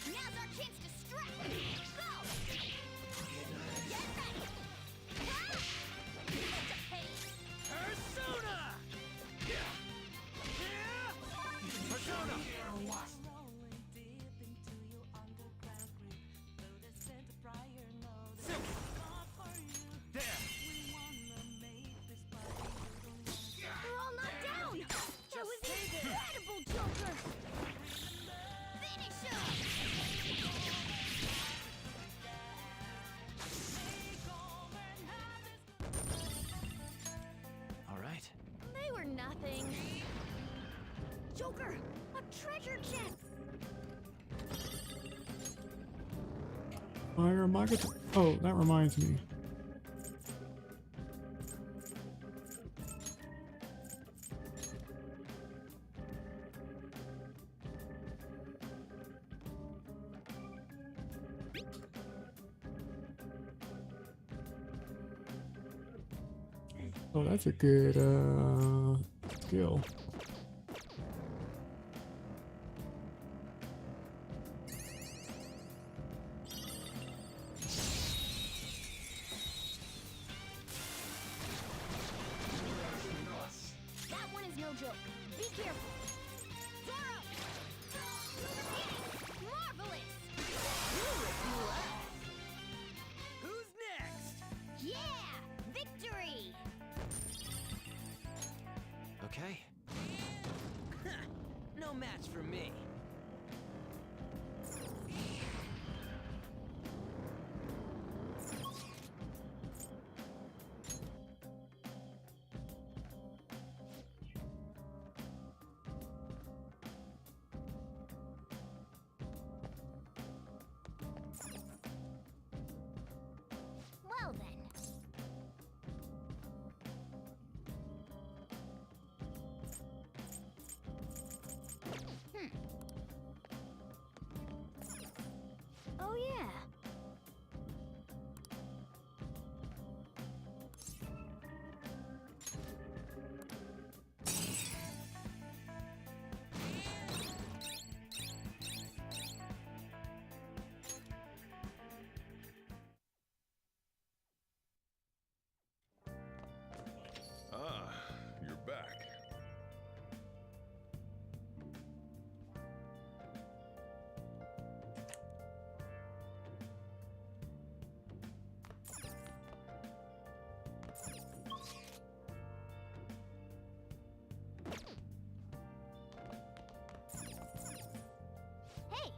Now's our chance to strike. Go! Get ready. Ah! It's a pain.
Persona! Persona! There!
They're all knocked down. That was incredible, Joker. Finish him.
All right.
They were nothing.
Joker, a treasure chest.
Fire Magat. Oh, that reminds me. Oh, that's a good skill.
That one is no joke. Be careful. Zoro! Marvelous!
Who's next?
Yeah! Victory!
Okay. No match for me.
Well then. Oh yeah.
Ah, you're back.
Hey!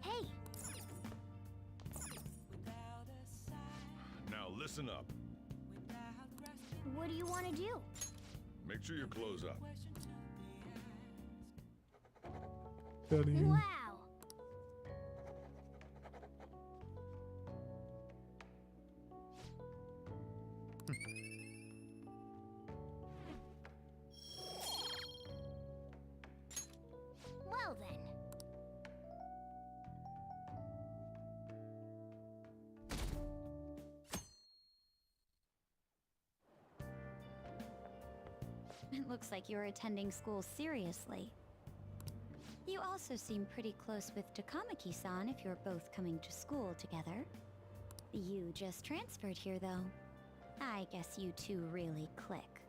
Hey!
Now listen up.
What do you want to do?
Make sure your clothes up.
Studying.
Wow! Well then.
It looks like you're attending school seriously. You also seem pretty close with Takamaki-san if you're both coming to school together. You just transferred here, though. I guess you two really click.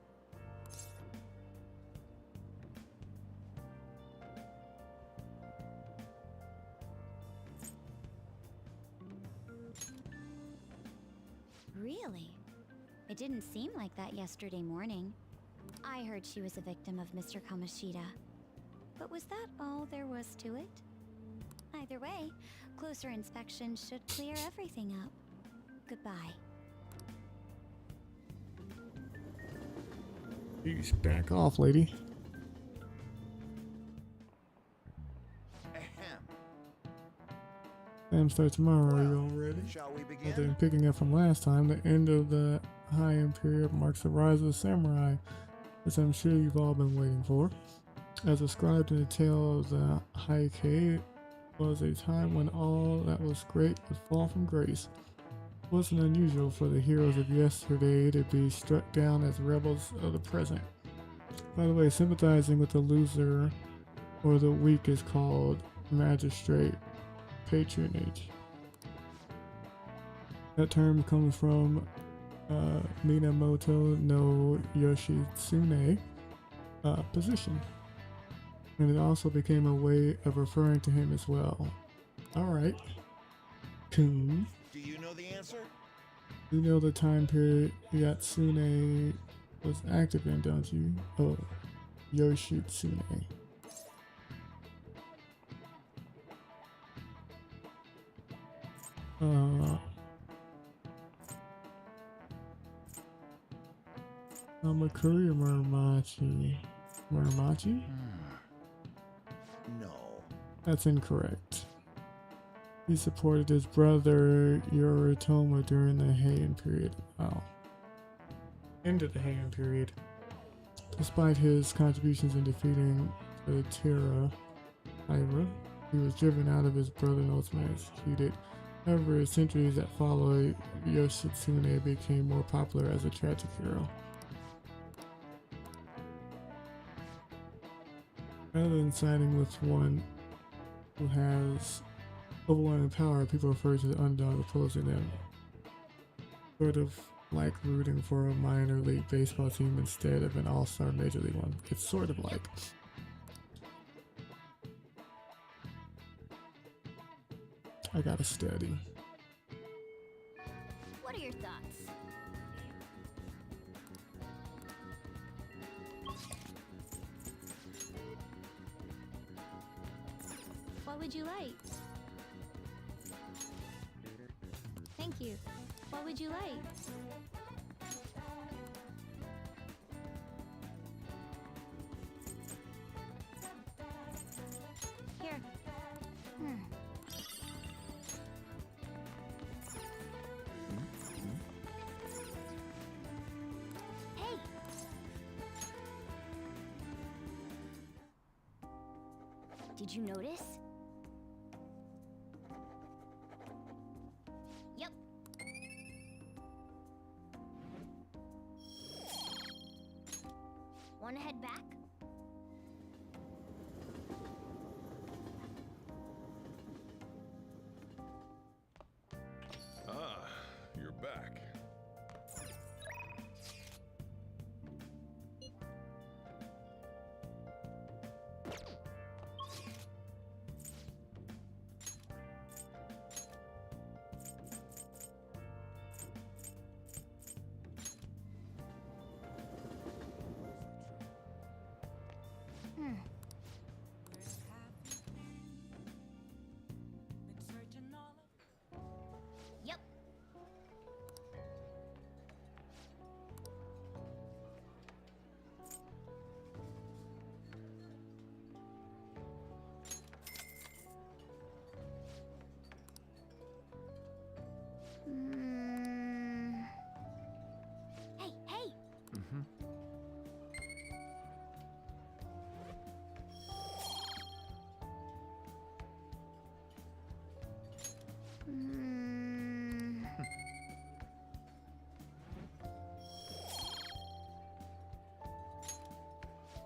Really? It didn't seem like that yesterday morning. I heard she was a victim of Mr. Kamoshida. But was that all there was to it? Either way, closer inspection should clear everything up. Goodbye.
Please back off, lady. Exam start tomorrow. Are you all ready?
Shall we
Well,
begin?
then, picking up from last time, the end of the Heian period marks the rise of the samurai, as I'm sure you've all been waiting for. As described in the tale of the Heike, was a time when all that was great would fall from grace. It wasn't unusual for the heroes of yesterday to be struck down as rebels of the present. By the way, sympathizing with the loser or the weak is called magistrate patronage. That term comes from Minamoto no Yoshitsune position, and it also became a way of referring to him as well. Alright, Kun,
Do you know the answer?
you know the time period Yatsune was active in, don't you? Oh, Yoshitsune. Amakuri Muramachi. Muramachi?
No.
That's incorrect. He supported his brother Yoritomo during the Heian period. Wow. Into the Heian period. Despite his contributions in defeating the Terra Ira, he was driven out of his brother and ultimately executed. However, centuries that followed, Yoshitsune became more popular as a tragic hero. Rather than siding with one who has overwhelming power, people refer to the underdog opposing them. Sort of like rooting for a minor league baseball team instead of an all-star major league one. It's sort of like. I gotta study.
What are your thoughts?
What would you like? Thank you. What would you like? Here.
Hey! Did you notice? Yep. Wanna head back?
Ah, you're back.
Yep. Hey, hey!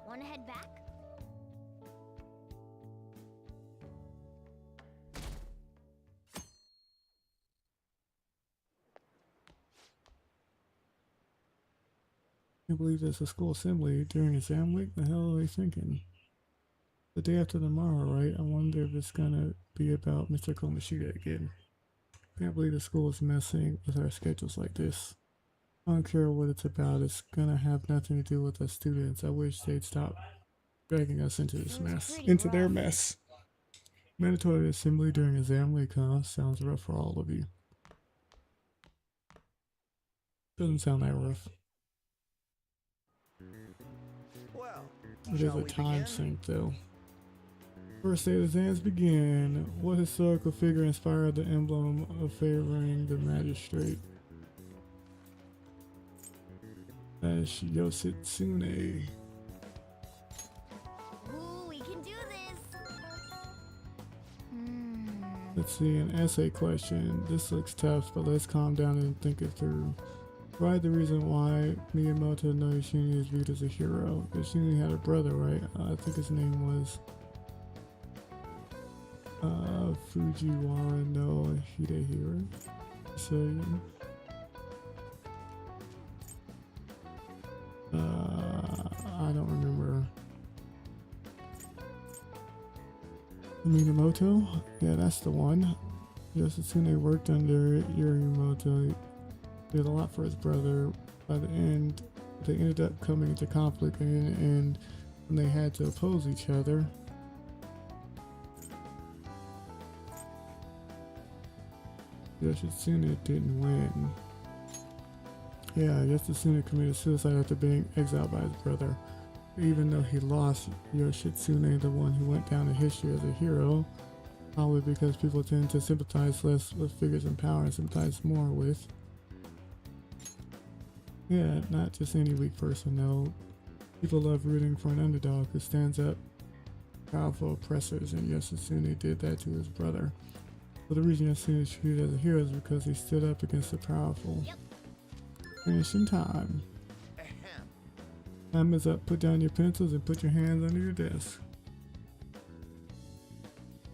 Wanna head back?
Can't believe there's a school assembly during exam week. The hell are they thinking? The day after tomorrow, right? I wonder if it's gonna be about Mr. Komashita again. Can't believe the school is messing with our schedules like this. I don't care what it's about. It's gonna have nothing to do with us students. I wish they'd stop dragging us into this
Seems
mess.
pretty
Into their
rough.
mess. Mandatory assembly during exam week, huh? Sounds rough for all of you. Doesn't sound that rough.
Well,
It is
shall
a
we
time
begin?
sink, though. First day of exams begin. What historical figure inspired the emblem of favoring the magistrate? That's Yoshitsune.
Ooh, we can do this.
Let's see, an essay question. This looks tough, but let's calm down and think it through. Provide the reason why Miyamoto no Yoshimi is viewed as a hero. Yoshimi had a brother, right? I think his name was Fujiwara no Hidehiro. So, I don't remember. Minamoto? Yeah, that's the one. Yoshitsune worked under Yorimoto. Did a lot for his brother. By the end, they ended up coming into conflict, and in the end, when they had to oppose each other, Yoshitsune didn't win. Yeah, Yoshitsune committed suicide after being exiled by his brother. Even though he lost, Yoshitsune, the one who went down in history as a hero, probably because people tend to sympathize less with figures in power and sympathize more with. Yeah, not just any weak person, no. People love rooting for an underdog who stands up to powerful oppressors, and Yoshitsune did that to his brother. But the reason Yoshitsune is treated as a hero is because he stood up against the powerful.
Yep.
Finishing time.
Ahem.
Time is up. Put down your pencils and put your hands under your desk.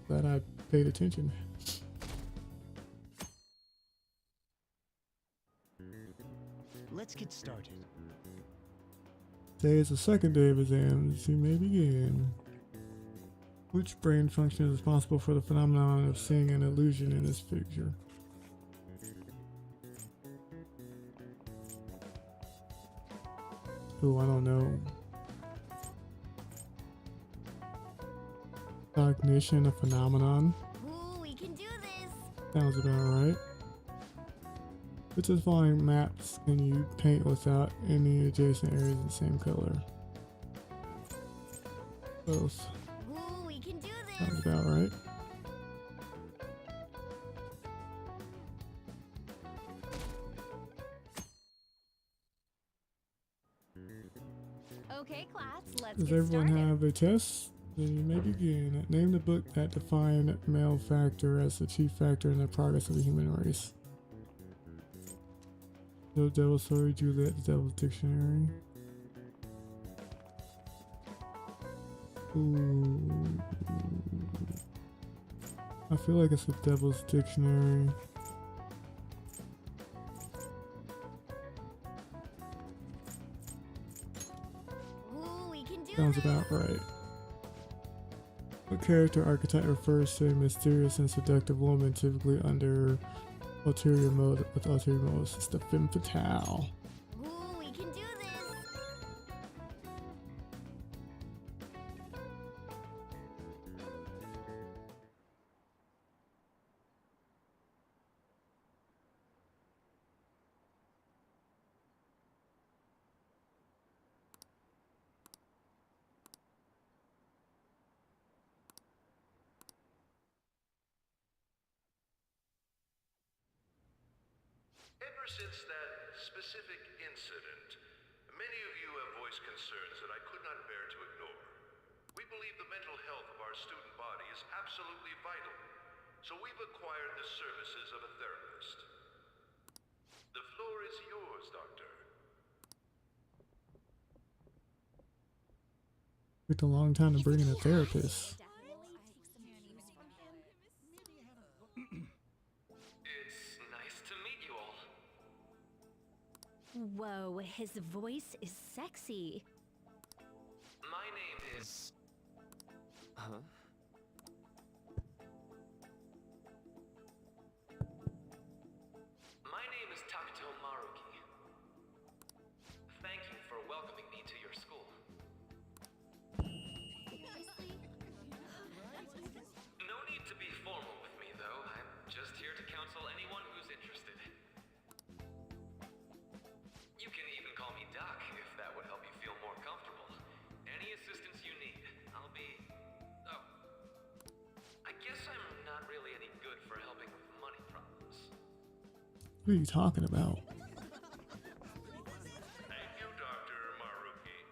Glad I paid attention.
Let's get started.
Today is the second day of exams. You may begin. Which brain function is responsible for the phenomenon of seeing an illusion in this picture? Oh, I don't know. Cognition, a phenomenon.
Ooh, we can do this.
Sounds about right. Which of the following maps can you paint without any adjacent areas the same color? Both.
Ooh, we can do this.
Sounds about right.
Okay, class, let's
Does
get
everyone
started.
have a test? Then you may begin. Name the book that defined male factor as the chief factor in the progress of the human race. The Devil's Story, Juliet, the Devil's Dictionary. Ooh. I feel like it's the Devil's Dictionary.
Ooh, we can do
Sounds
this.
about right. What character archetype refers to a mysterious and seductive woman, typically under ulterior mode with ulterior motives? It's the femme fatale.
Ooh, we can do this.
Ever since that specific incident, many of you have voiced concerns that I could not bear to ignore. We believe the mental health of our student body is absolutely vital, so we've acquired the services of a therapist. The floor is yours, Doctor.
Took a long time to bring in a therapist.
It's nice to meet you all.
Whoa,
Whoa, his voice is sexy.
My name is... Huh? My name is Takuto Maruki. Thank you for welcoming me to your school. No need to be formal with me, though. I'm just here to counsel anyone who's interested. You can even call me Doc, if that would help you feel more comfortable. Any assistance you need, I'll be... Oh. I guess I'm not really any good for helping with money problems.
What are you talking about?
Thank you, Dr. Maruki.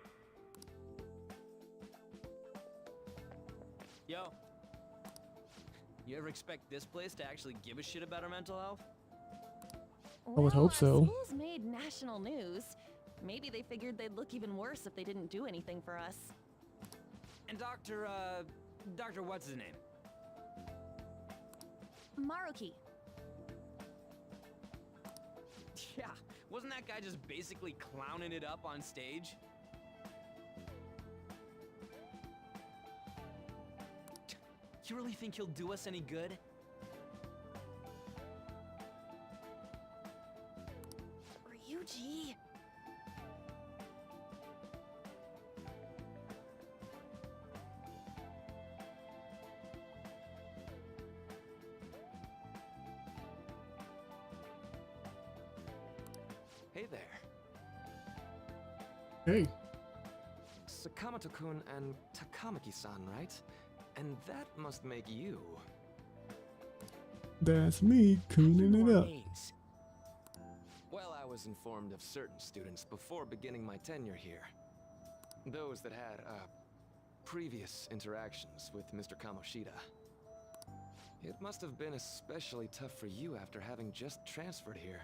Yo. You ever expect this place to actually give a shit about our mental health?
I would hope
Our
so.
school's made national news. Maybe they figured they'd look even worse if they didn't do anything for us.
And Dr. what's his name?
Maruki.
Yeah, wasn't that guy just basically clowning it up on stage? You really think he'll do us any good?
Ryuji.
Hey there.
Hey,
Sakamoto-kun and Takamaki-san, right? And that must make you...
that's me cooning
How do you
it
know our
up.
names?
Well, I was informed of certain students before beginning my tenure here. Those that had, previous interactions with Mr. Kamoshida. It must have been especially tough for you after having just transferred here.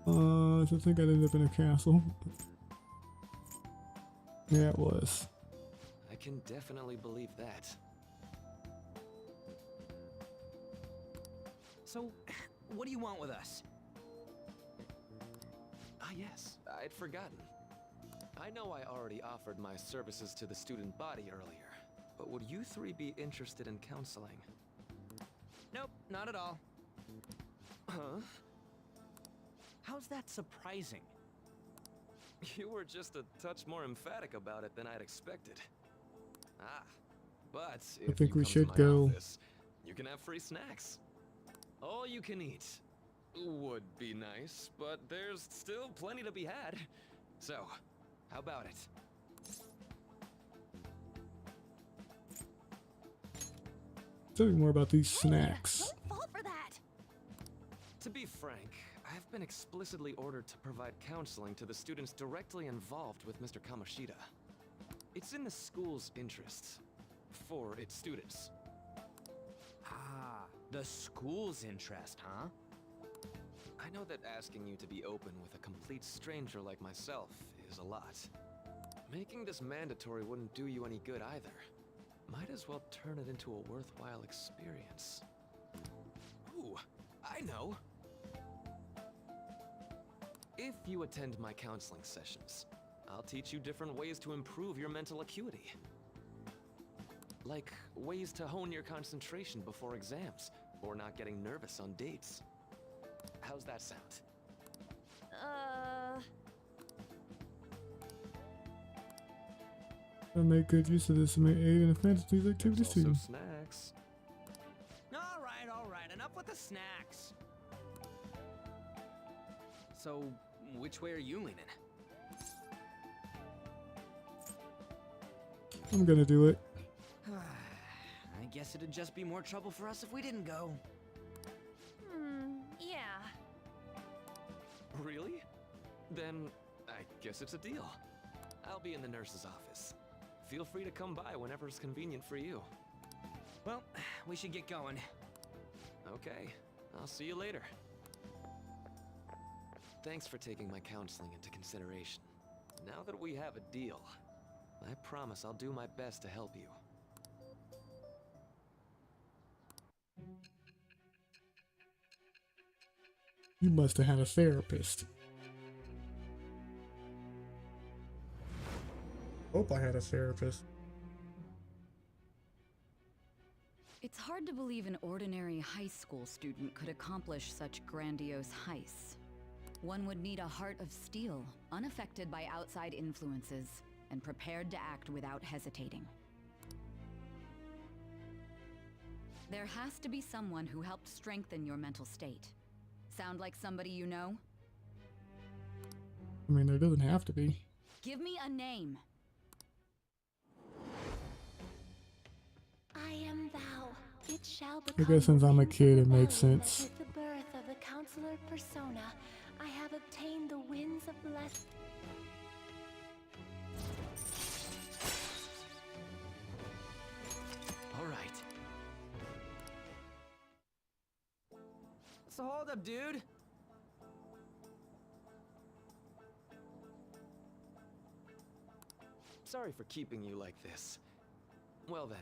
I think I ended up in a castle. Yeah, it was.
I can definitely believe that.
So, what do you want with us?
Ah, yes, I'd forgotten. I know I already offered my services to the student body earlier, but would you three be interested in counseling?
Nope, not at all.
Huh?
How's that surprising?
You were just a touch more emphatic about it than I'd expected. Ah, but if
think
you
we
come to
should
my
go.
office, you can have free snacks. All you can eat would be nice, but there's still plenty to be had. So, how about it?
Tell me more about these snacks.
Don't fall for that.
To be frank, I've been explicitly ordered to provide counseling to the students directly involved with Mr. Kamoshida. It's in the school's interests. For its students.
Ah, the school's interest, huh?
I know that asking you to be open with a complete stranger like myself is a lot. Making this mandatory wouldn't do you any good either. Might as well turn it into a worthwhile experience. Ooh, I know! If you attend my counseling sessions, I'll teach you different ways to improve your mental acuity. Like ways to hone your concentration before exams, or not getting nervous on dates. How's that sound?
I make good use of this and may aid in the fantasy activities
There's
too.
also snacks.
All right, enough with the snacks. So, which way are you leaning?
I'm gonna do it.
I guess it'd just be more trouble for us if we didn't go.
Yeah.
Really? Then I guess it's a deal. I'll be in the nurse's office. Feel free to come by whenever it's convenient for you.
Well, we should get going.
Okay, I'll see you later. Thanks for taking my counseling into consideration. Now that we have a deal, I promise I'll do my best to help you.
You must have had a therapist. Hope I had a therapist.
It's hard to believe an ordinary high school student could accomplish such grandiose heists. One would need a heart of steel, unaffected by outside influences, and prepared to act without hesitating. There has to be someone who helped strengthen your mental state. Sound like somebody you know?
I mean, there doesn't have to be.
Give me a name.
I am thou. It shall
I
become
guess since I'm a
the
kid, it
rebellion
makes sense.
that with the birth of the counselor persona, I have obtained the winds of blessing.
All right. So hold up, dude. Sorry for keeping you like this. Well then.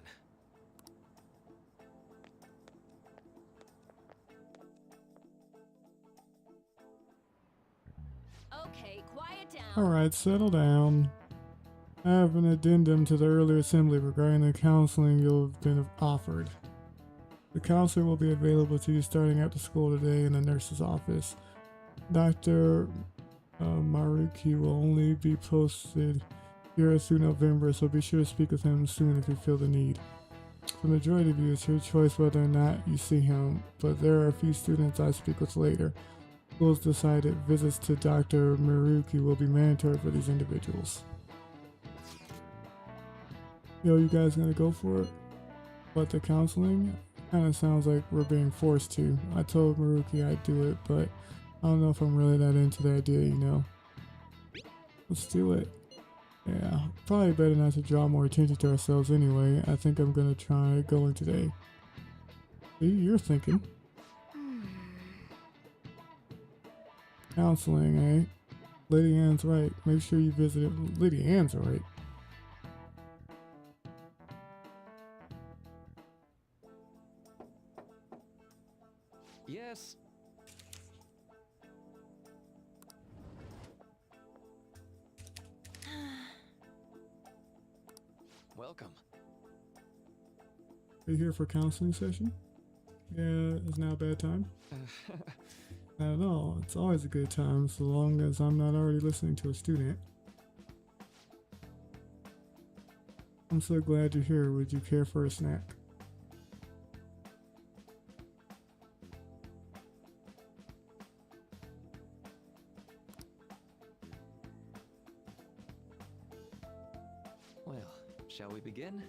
Okay, quiet down.
Alright, settle down. I have an addendum to the earlier assembly regarding the counseling you've been offered. The counselor will be available to you starting after school today in the nurse's office. Dr. Maruki will only be posted here through November, so be sure to speak with him soon if you feel the need. For the majority of you, it's your choice whether or not you see him, but there are a few students I speak with later. Schools decided visits to Dr. Maruki will be mandatory for these individuals. Yo, you guys gonna go for it? But the counseling kinda sounds like we're being forced to. I told Maruki I'd do it, but I don't know if I'm really that into the idea, you know. Let's do it. Yeah, probably better not to draw more attention to ourselves anyway. I think I'm gonna try going today. See, you're thinking. Counseling, eh? Lady Ann's right. Make sure you visit it. Lady Ann's right.
Yes. Welcome.
Are you here for a counseling session? Yeah, is now a bad time? Not at all. It's always a good time, so long as I'm not already listening to a student. I'm so glad you're here. Would you care for a snack?
Well, shall we begin?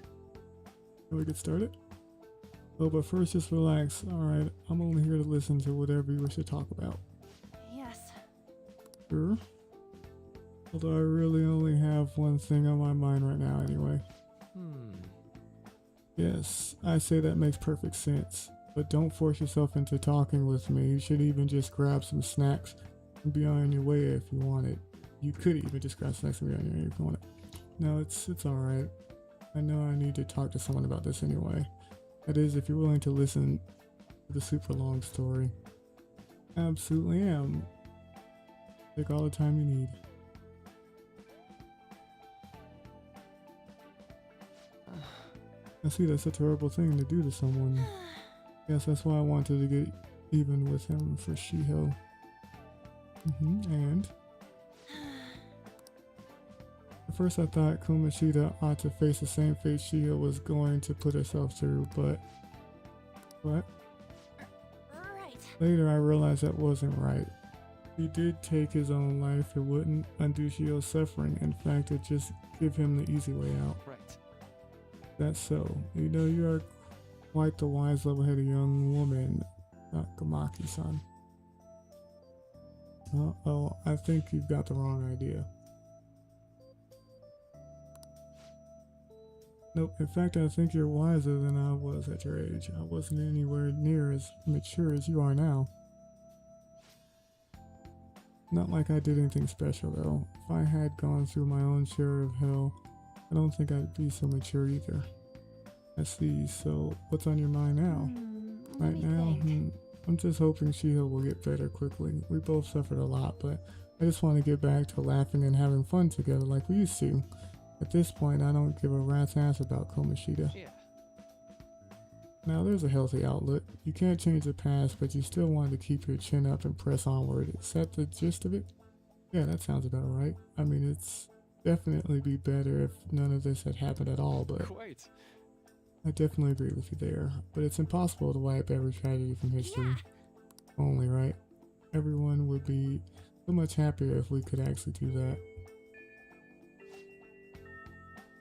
Can we get started? Oh, but first just relax. Alright, I'm only here to listen to whatever you wish to talk about.
Yes.
Sure. Although I really only have one thing on my mind right now anyway. Yes, I say that makes perfect sense. But don't force yourself into talking with me. You should even just grab some snacks and be on your way if you want it. You could even just grab snacks and be on your way if you want it. No, it's alright. I know I need to talk to someone about this anyway. That is, if you're willing to listen to the super long story. Absolutely am. Take all the time you need. I see that's a terrible thing to do to someone. Yes, that's why I wanted to get even with him for Shiho. And? At first I thought Kumashita ought to face the same fate Shiho was going to put herself through, but... What?
Right.
Later I realized that wasn't right. If he did take his own life, it wouldn't undo Shiho's suffering. In fact, it would just give him the easy way out.
Right.
That's so. You know, you are quite the wise, level-headed young woman, Nakamaki-san. Uh-oh, I think you've got the wrong idea. Nope, in fact, I think you're wiser than I was at your age. I wasn't anywhere near as mature as you are now. Not like I did anything special, though. If I had gone through my own share of hell, I don't think I'd be so mature either. I see, so what's on your mind now?
What
Right
do you
now?
think?
I'm just hoping Shiho will get better quickly. We both suffered a lot, but I just want to get back to laughing and having fun together like we used to. At this point, I don't give a rat's ass about Kamoshida.
Yeah.
Now there's a healthy outlook. You can't change the past, but you still want to keep your chin up and press onward. Is that the gist of it? Yeah, that sounds about right. I mean, it's definitely be better if none of this had happened at all, but
Quite.
I definitely agree with you there. But it's impossible to wipe every tragedy from history.
Yeah.
Only, right? Everyone would be so much happier if we could actually do that.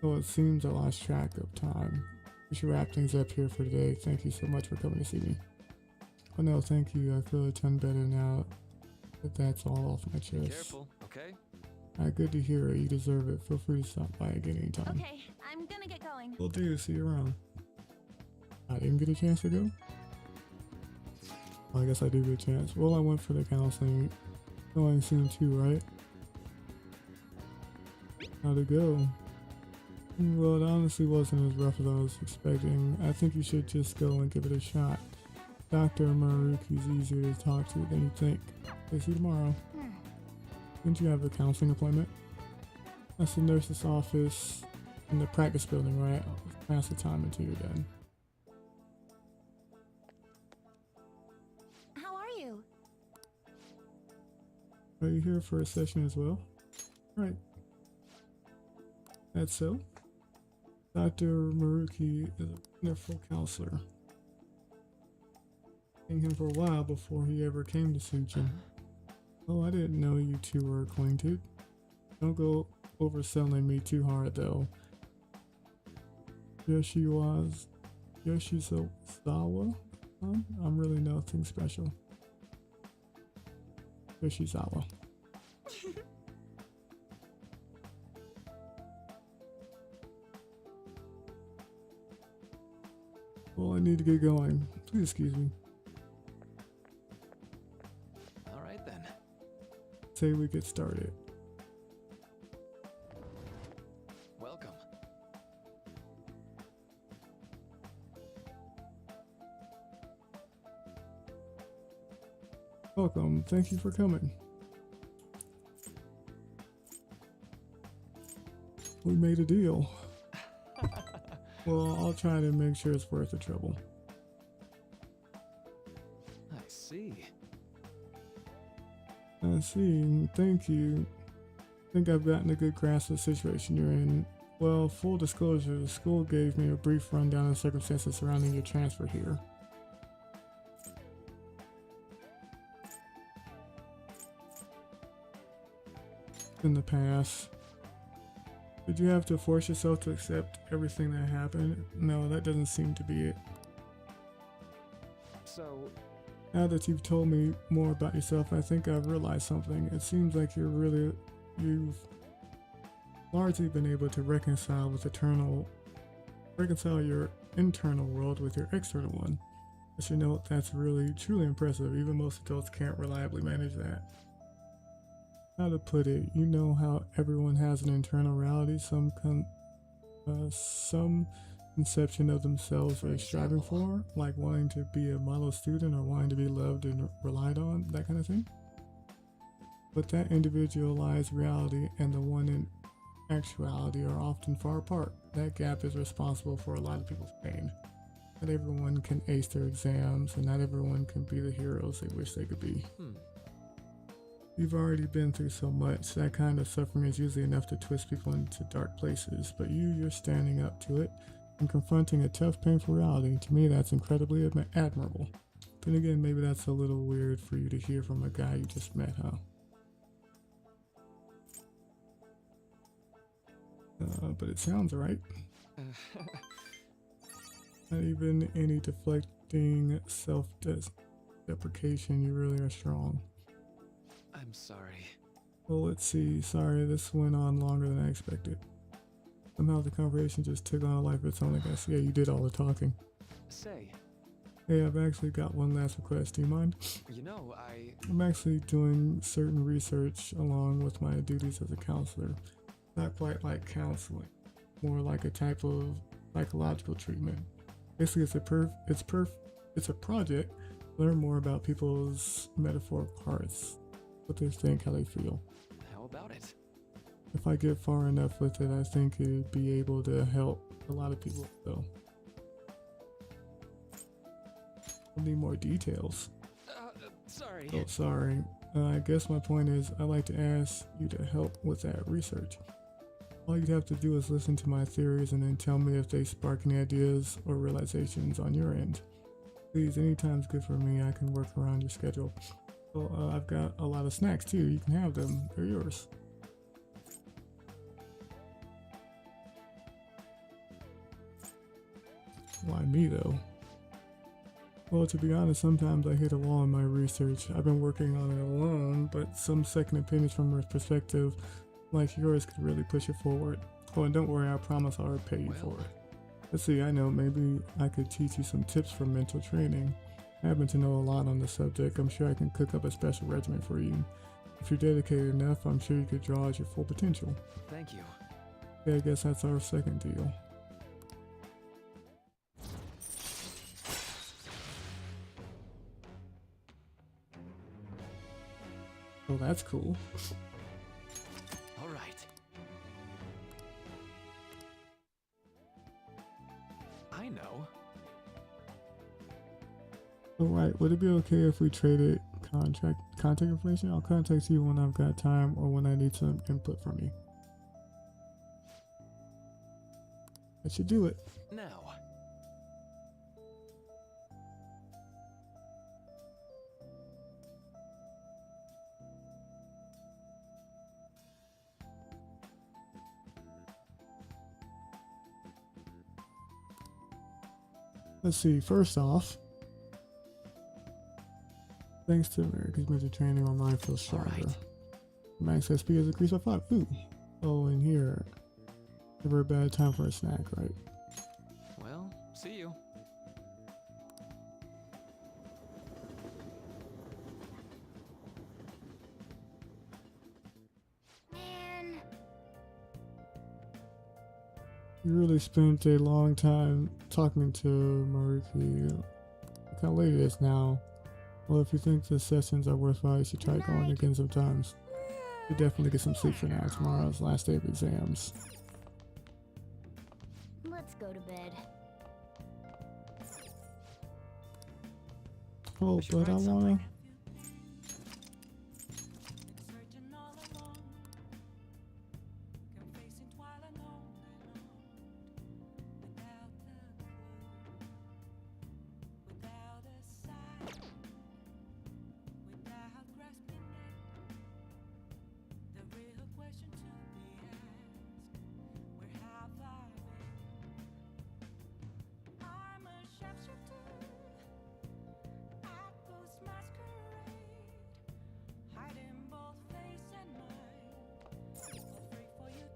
So it seems I lost track of time. We should wrap things up here for today. Thank you so much for coming to see me. Oh no, thank you. I feel a ton better now that that's all off my chest.
Be careful, okay?
Good to hear it. You deserve it. Feel free to stop by again anytime.
Okay, I'm gonna get going.
Will do. See you around. I didn't get a chance to go? I guess I do get a chance. Well, I went for the counseling. Going soon too, right? How'd it go? Well, it honestly wasn't as rough as I was expecting. I think you should just go and give it a shot. Dr. Maruki's easier to talk to than you think. Okay, see you tomorrow. Didn't you have a counseling appointment? That's the nurse's office in the practice building, right? Pass the time until you're done.
How are you?
Are you here for a session as well? Right. That's so. Dr. Maruki is a wonderful counselor. Seen him for a while before he ever came to Suijin. Oh, I didn't know you two were acquainted. Don't go overselling me too hard though. Yoshizawa? I'm really nothing special. Yoshizawa. Well, I need to get going. Please excuse me.
All right then.
Say we get started.
Welcome.
Welcome. Thank you for coming. We made a deal. Well, I'll try to make sure it's worth the trouble.
I see.
I see. Thank you. I think I've gotten a good grasp of the situation you're in. Well, full disclosure, the school gave me a brief rundown of the circumstances surrounding your transfer here. In the past. Did you have to force yourself to accept everything that happened? No, that doesn't seem to be it.
So,
Now that you've told me more about yourself, I think I've realized something. It seems like you've largely been able to reconcile your internal world with your external one. As you know, that's really truly impressive. Even most adults can't reliably manage that. How to put it, you know how everyone has an internal reality, some conception of themselves they're striving for, like wanting to be a model student or wanting to be loved and relied on, that kind of thing. But that individualized reality and the one in actuality are often far apart. That gap is responsible for a lot of people's pain. Not everyone can ace their exams, and not everyone can be the heroes they wish they could be. You've already been through so much. That kind of suffering is usually enough to twist people into dark places, but you're standing up to it and confronting a tough, painful reality. To me, that's incredibly admirable. Then again, maybe that's a little weird for you to hear from a guy you just met, huh? But it sounds right. Not even any deflecting self-deprecation. You really are strong.
I'm sorry.
Well, let's see. Sorry, this went on longer than I expected. Somehow the conversation just took on a life of its own, I guess. Yeah, you did all the talking.
Say,
Hey, I've actually got one last request. Do you mind?
you know,
I'm actually doing certain research along with my duties as a counselor. Not quite like counseling, more like a type of psychological treatment. Basically, it's a project Learn more about people's metaphoric hearts, what they think, how they feel.
How about it?
If I get far enough with it, I think it'd be able to help a lot of people, though. I need more details.
Sorry.
Oh, sorry. I guess my point is, I'd like to ask you to help with that research. All you'd have to do is listen to my theories and then tell me if they spark any ideas or realizations on your end. Please, anytime's good for me. I can work around your schedule. Well, I've got a lot of snacks too. You can have them. They're yours. Why me though? Well, to be honest, sometimes I hit a wall in my research. I've been working on it alone, but some second opinions from a perspective like yours could really push it forward. Oh, and don't worry, I promise I'll repay you for it. Let's see, I know, maybe I could teach you some tips for mental training. I happen to know a lot on the subject. I'm sure I can cook up a special regimen for you. If you're dedicated enough, I'm sure you could draw out your full potential.
Thank you.
Okay, I guess that's our second deal. Oh, that's cool.
All right. I know.
Alright, would it be okay if we traded contact information? I'll contact you when I've got time or when I need some input from you. That should do it.
Now.
Let's see, first off, thanks to America's mental training, my mind feels stronger.
Alright.
Max SP has increased by 5. Ooh. Oh, and here, never a bad time for a snack, right?
Well, see you.
Man,
You really spent a long time talking to Maruki. Look how late it is now. Well, if you think the sessions are worthwhile, you should try going again sometimes. You definitely get some sleep for now. Tomorrow's last day of exams.
let's go to bed.
Oh,
We should
but I
write
wanna.
something.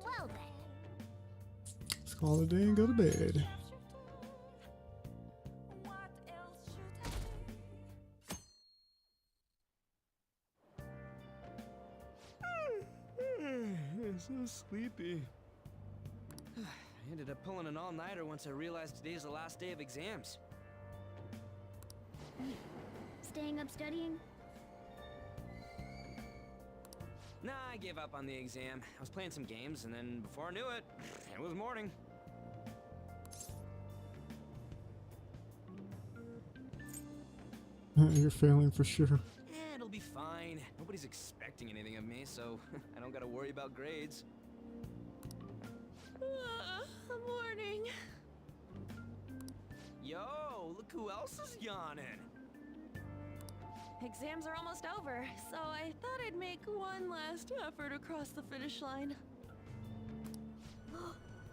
Well then.
Let's call it a day and go to bed.
I'm so sleepy. I ended up pulling an all-nighter once I realized today's the last day of exams.
Staying up studying?
Nah, I gave up on the exam. I was playing some games, and then before I knew it, it was morning.
You're failing for sure.
It'll be fine. Nobody's expecting anything of me, so I don't gotta worry about grades.
Morning.
Yo, look who else is yawning.
Exams are almost over, so I thought I'd make one last effort across the finish line.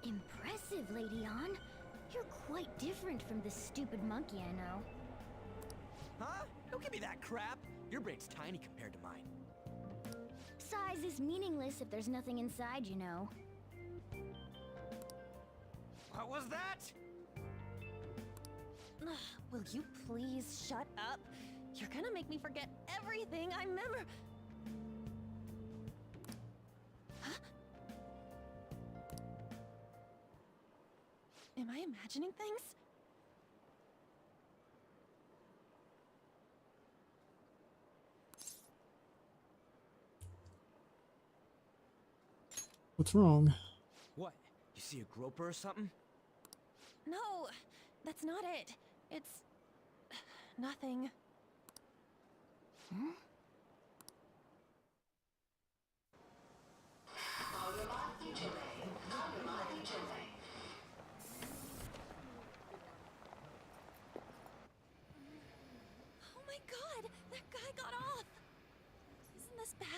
Impressive, Lady An. You're quite different from this stupid monkey I know.
Huh? Don't give me that crap. Your brain's tiny compared to mine.
Size is meaningless if there's nothing inside, you know.
What was that?
Will you please shut up? You're gonna make me forget everything I remember. Huh? Am I imagining things?
What's wrong?
What? You see a groper or something?
No, that's not it. It's nothing. Oh my god, that guy got off. Isn't this bad?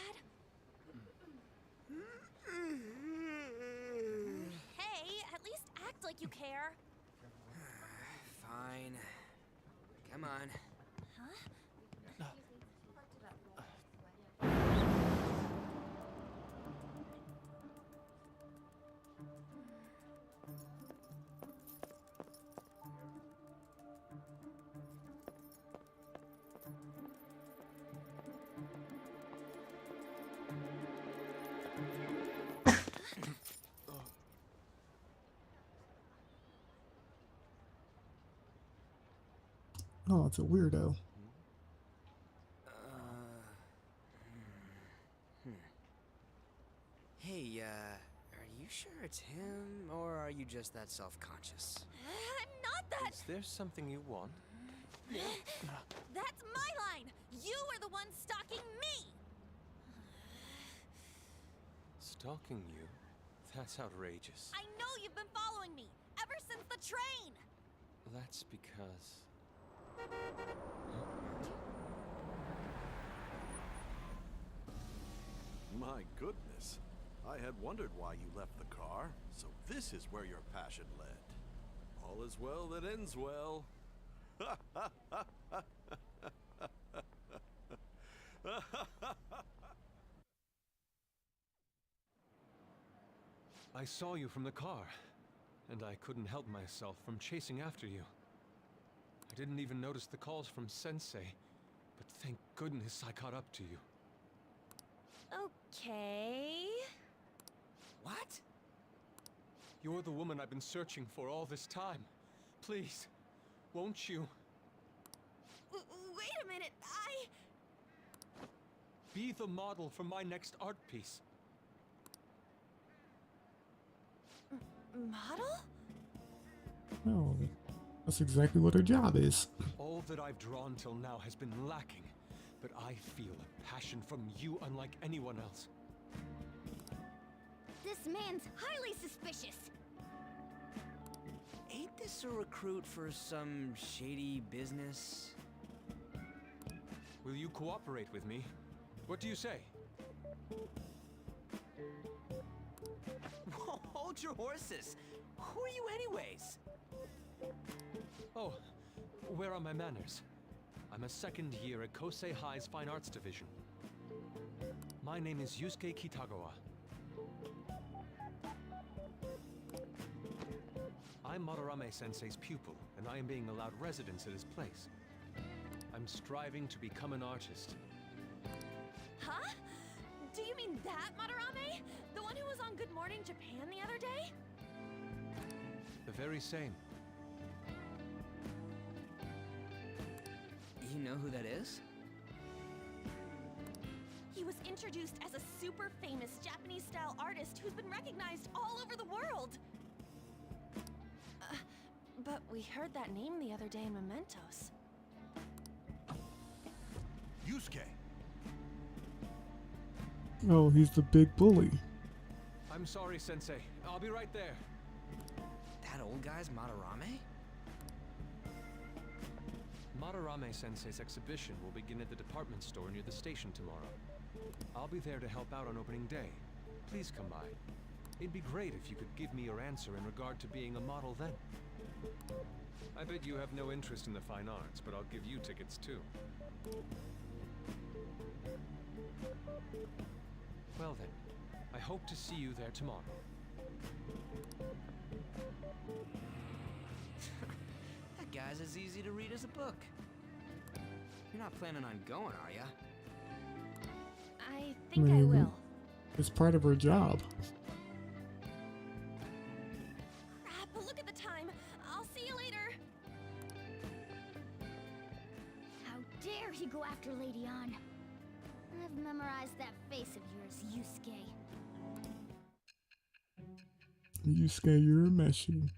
Hey, at least act like you care.
Fine. Come on.
Huh?
Oh, it's a weirdo.
Hey, are you sure it's him, or are you just that self-conscious?
I'm not that.
Is there something you want?
That's my line. You are the one stalking me.
Stalking you? That's outrageous.
I know you've been following me ever since the train.
That's because...
My goodness. I had wondered why you left the car, so this is where your passion led. All is well that ends well.
I saw you from the car, and I couldn't help myself from chasing after you. I didn't even notice the calls from Sensei, but thank goodness I caught up to you.
Okay.
What?
You're the woman I've been searching for all this time. Please, won't you?
Wait a minute.
Be the model for my next art piece.
Model?
No, that's exactly what her job is.
All that I've drawn till now has been lacking, but I feel a passion from you unlike anyone else.
This man's highly suspicious.
Ain't this a recruit for some shady business?
Will you cooperate with me? What do you say?
Hold your horses! Who are you anyways?
Oh, where are my manners? I'm a second year at Kosei High's Fine Arts Division. My name is Yusuke Kitagawa. I'm Madarame-sensei's pupil, and I am being allowed residence at his place. I'm striving to become an artist.
Huh? Do you mean that Madarame? The one who was on Good Morning Japan the other day?
The very same.
You know who that is?
He was introduced as a super famous Japanese-style artist who's been recognized all over the world. But we heard that name the other day in Mementos.
Yusuke!
Oh, he's the big bully.
I'm sorry, Sensei. I'll be right there.
That old guy's Madarame?
Madarame-sensei's exhibition will begin at the department store near the station tomorrow. I'll be there to help out on opening day. Please come by. It'd be great if you could give me your answer in regard to being a model then. I bet you have no interest in the fine arts, but I'll give you tickets too. Well then, I hope to see you there tomorrow.
That guy's as easy to read as a book. You're not planning on going, are ya?
I think I
Maybe.
will.
It's part of her job.
Crap, look at the time. I'll see you later.
How dare he go after Lady Ann? I've memorized that face of yours, Yusuke.
Yusuke, you're messy.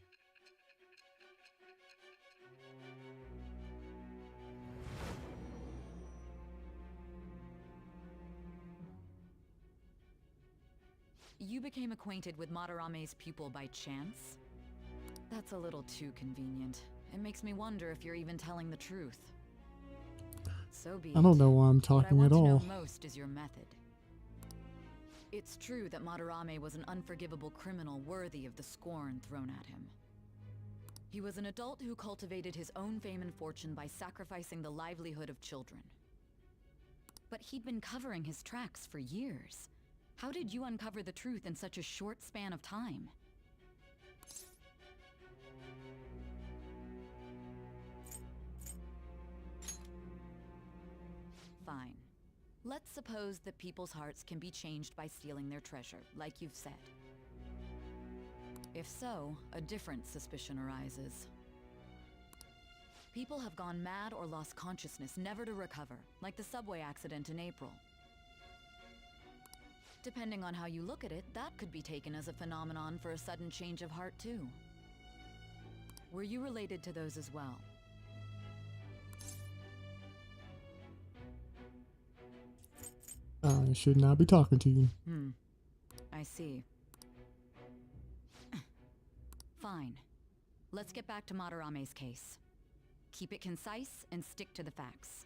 You became acquainted with Madarame's pupil by chance? That's a little too convenient. It makes me wonder if you're even telling the truth. So be it.
I don't know why I'm
What I
talking
want
at
to
all.
know most is your method. It's true that Madarame was an unforgivable criminal worthy of the scorn thrown at him. He was an adult who cultivated his own fame and fortune by sacrificing the livelihood of children. But he'd been covering his tracks for years. How did you uncover the truth in such a short span of time? Fine. Let's suppose that people's hearts can be changed by stealing their treasure, like you've said. If so, a different suspicion arises. People have gone mad or lost consciousness, never to recover, like the subway accident in April. Depending on how you look at it, that could be taken as a phenomenon for a sudden change of heart, too. Were you related to those as well?
I should not be talking to you.
I see. Fine. Let's get back to Madarame's case. Keep it concise and stick to the facts.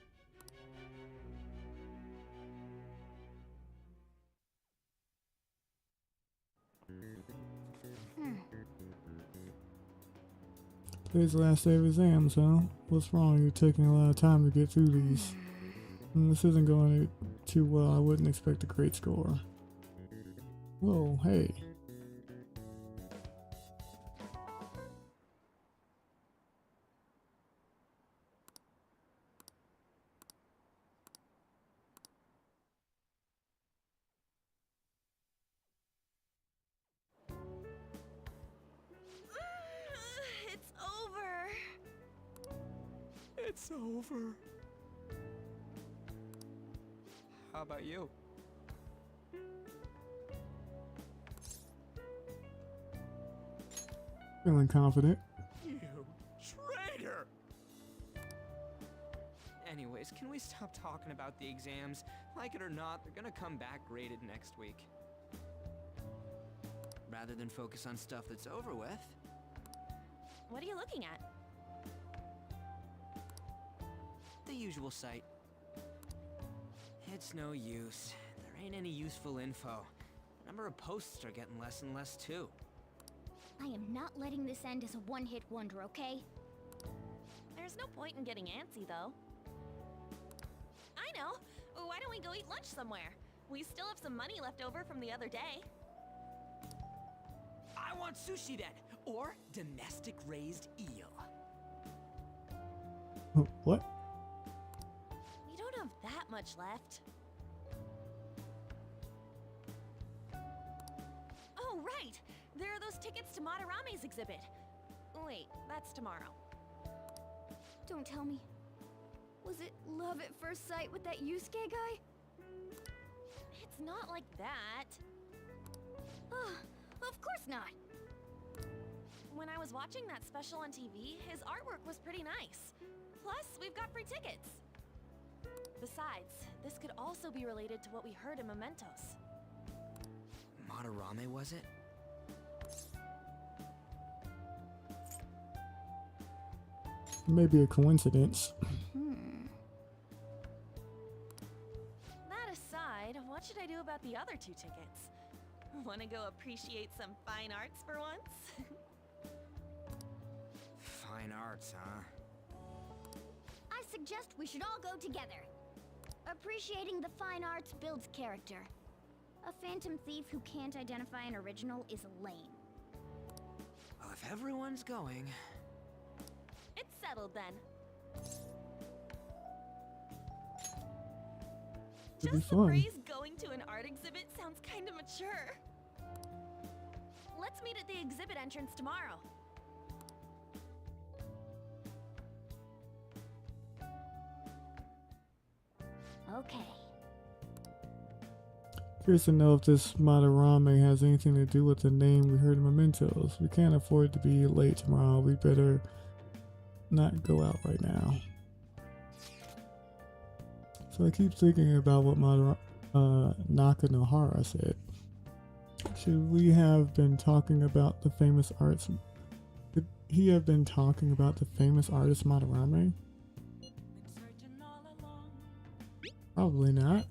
Today's the last day of exams, huh? What's wrong? You're taking a lot of time to get through these. This isn't going too well. I wouldn't expect a great score. Whoa, hey.
It's over.
It's over. How about you?
Feeling confident.
You traitor! Anyways, can we stop talking about the exams? Like it or not, they're gonna come back graded next week. Rather than focus on stuff that's over with.
What are you looking at?
The usual site. It's no use. There ain't any useful info. The number of posts are getting less and less too.
I am not letting this end as a one-hit wonder, okay?
There's no point in getting antsy, though. I know! Why don't we go eat lunch somewhere? We still have some money left over from the other day.
I want sushi then! Or domestic raised eel.
What?
We don't have that much left. Oh, right! There are those tickets to Madarame's exhibit. Wait, that's tomorrow.
Don't tell me. Was it love at first sight with that Yusuke guy?
It's not like that.
Of course not.
When I was watching that special on TV, his artwork was pretty nice. Plus, we've got free tickets. Besides, this could also be related to what we heard in Mementos.
Madarame, was it?
Maybe a coincidence.
That aside, what should I do about the other 2 tickets? Want to go appreciate some fine arts for once?
Fine arts, huh?
I suggest we should all go together. Appreciating the fine arts builds character. A phantom thief who can't identify an original is lame.
Well, if everyone's going...
It's settled then.
It'd be
Just the
fun.
phrase going to an art exhibit sounds kind of mature. Let's meet at the exhibit entrance tomorrow.
Okay.
Curious to know if this Madarame has anything to do with the name we heard in Mementos. We can't afford to be late tomorrow. We better not go out right now. So I keep thinking about what Nakanohara said. Should we have been talking about the famous arts? Could he have been talking about the famous artist Madarame? Probably not.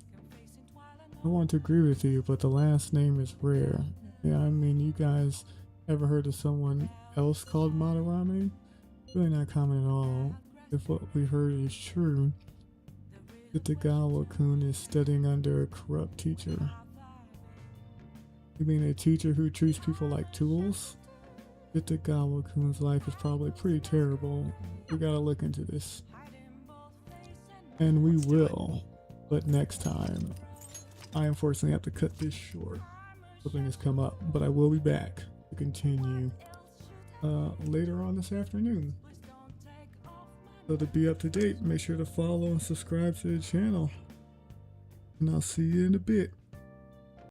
I want to agree with you, but the last name is rare. Yeah, I mean, you guys ever heard of someone else called Madarame? Really not common at all. If what we heard is true, Kitagawa-kun is studying under a corrupt teacher. You mean a teacher who treats people like tools? Kitagawa-kun's life is probably pretty terrible. We gotta look into this. And we will. But next time. I unfortunately have to cut this short. Something has come up. But I will be back to continue later on this afternoon. So to be up to date, make sure to follow and subscribe to the channel. And I'll see you in a bit.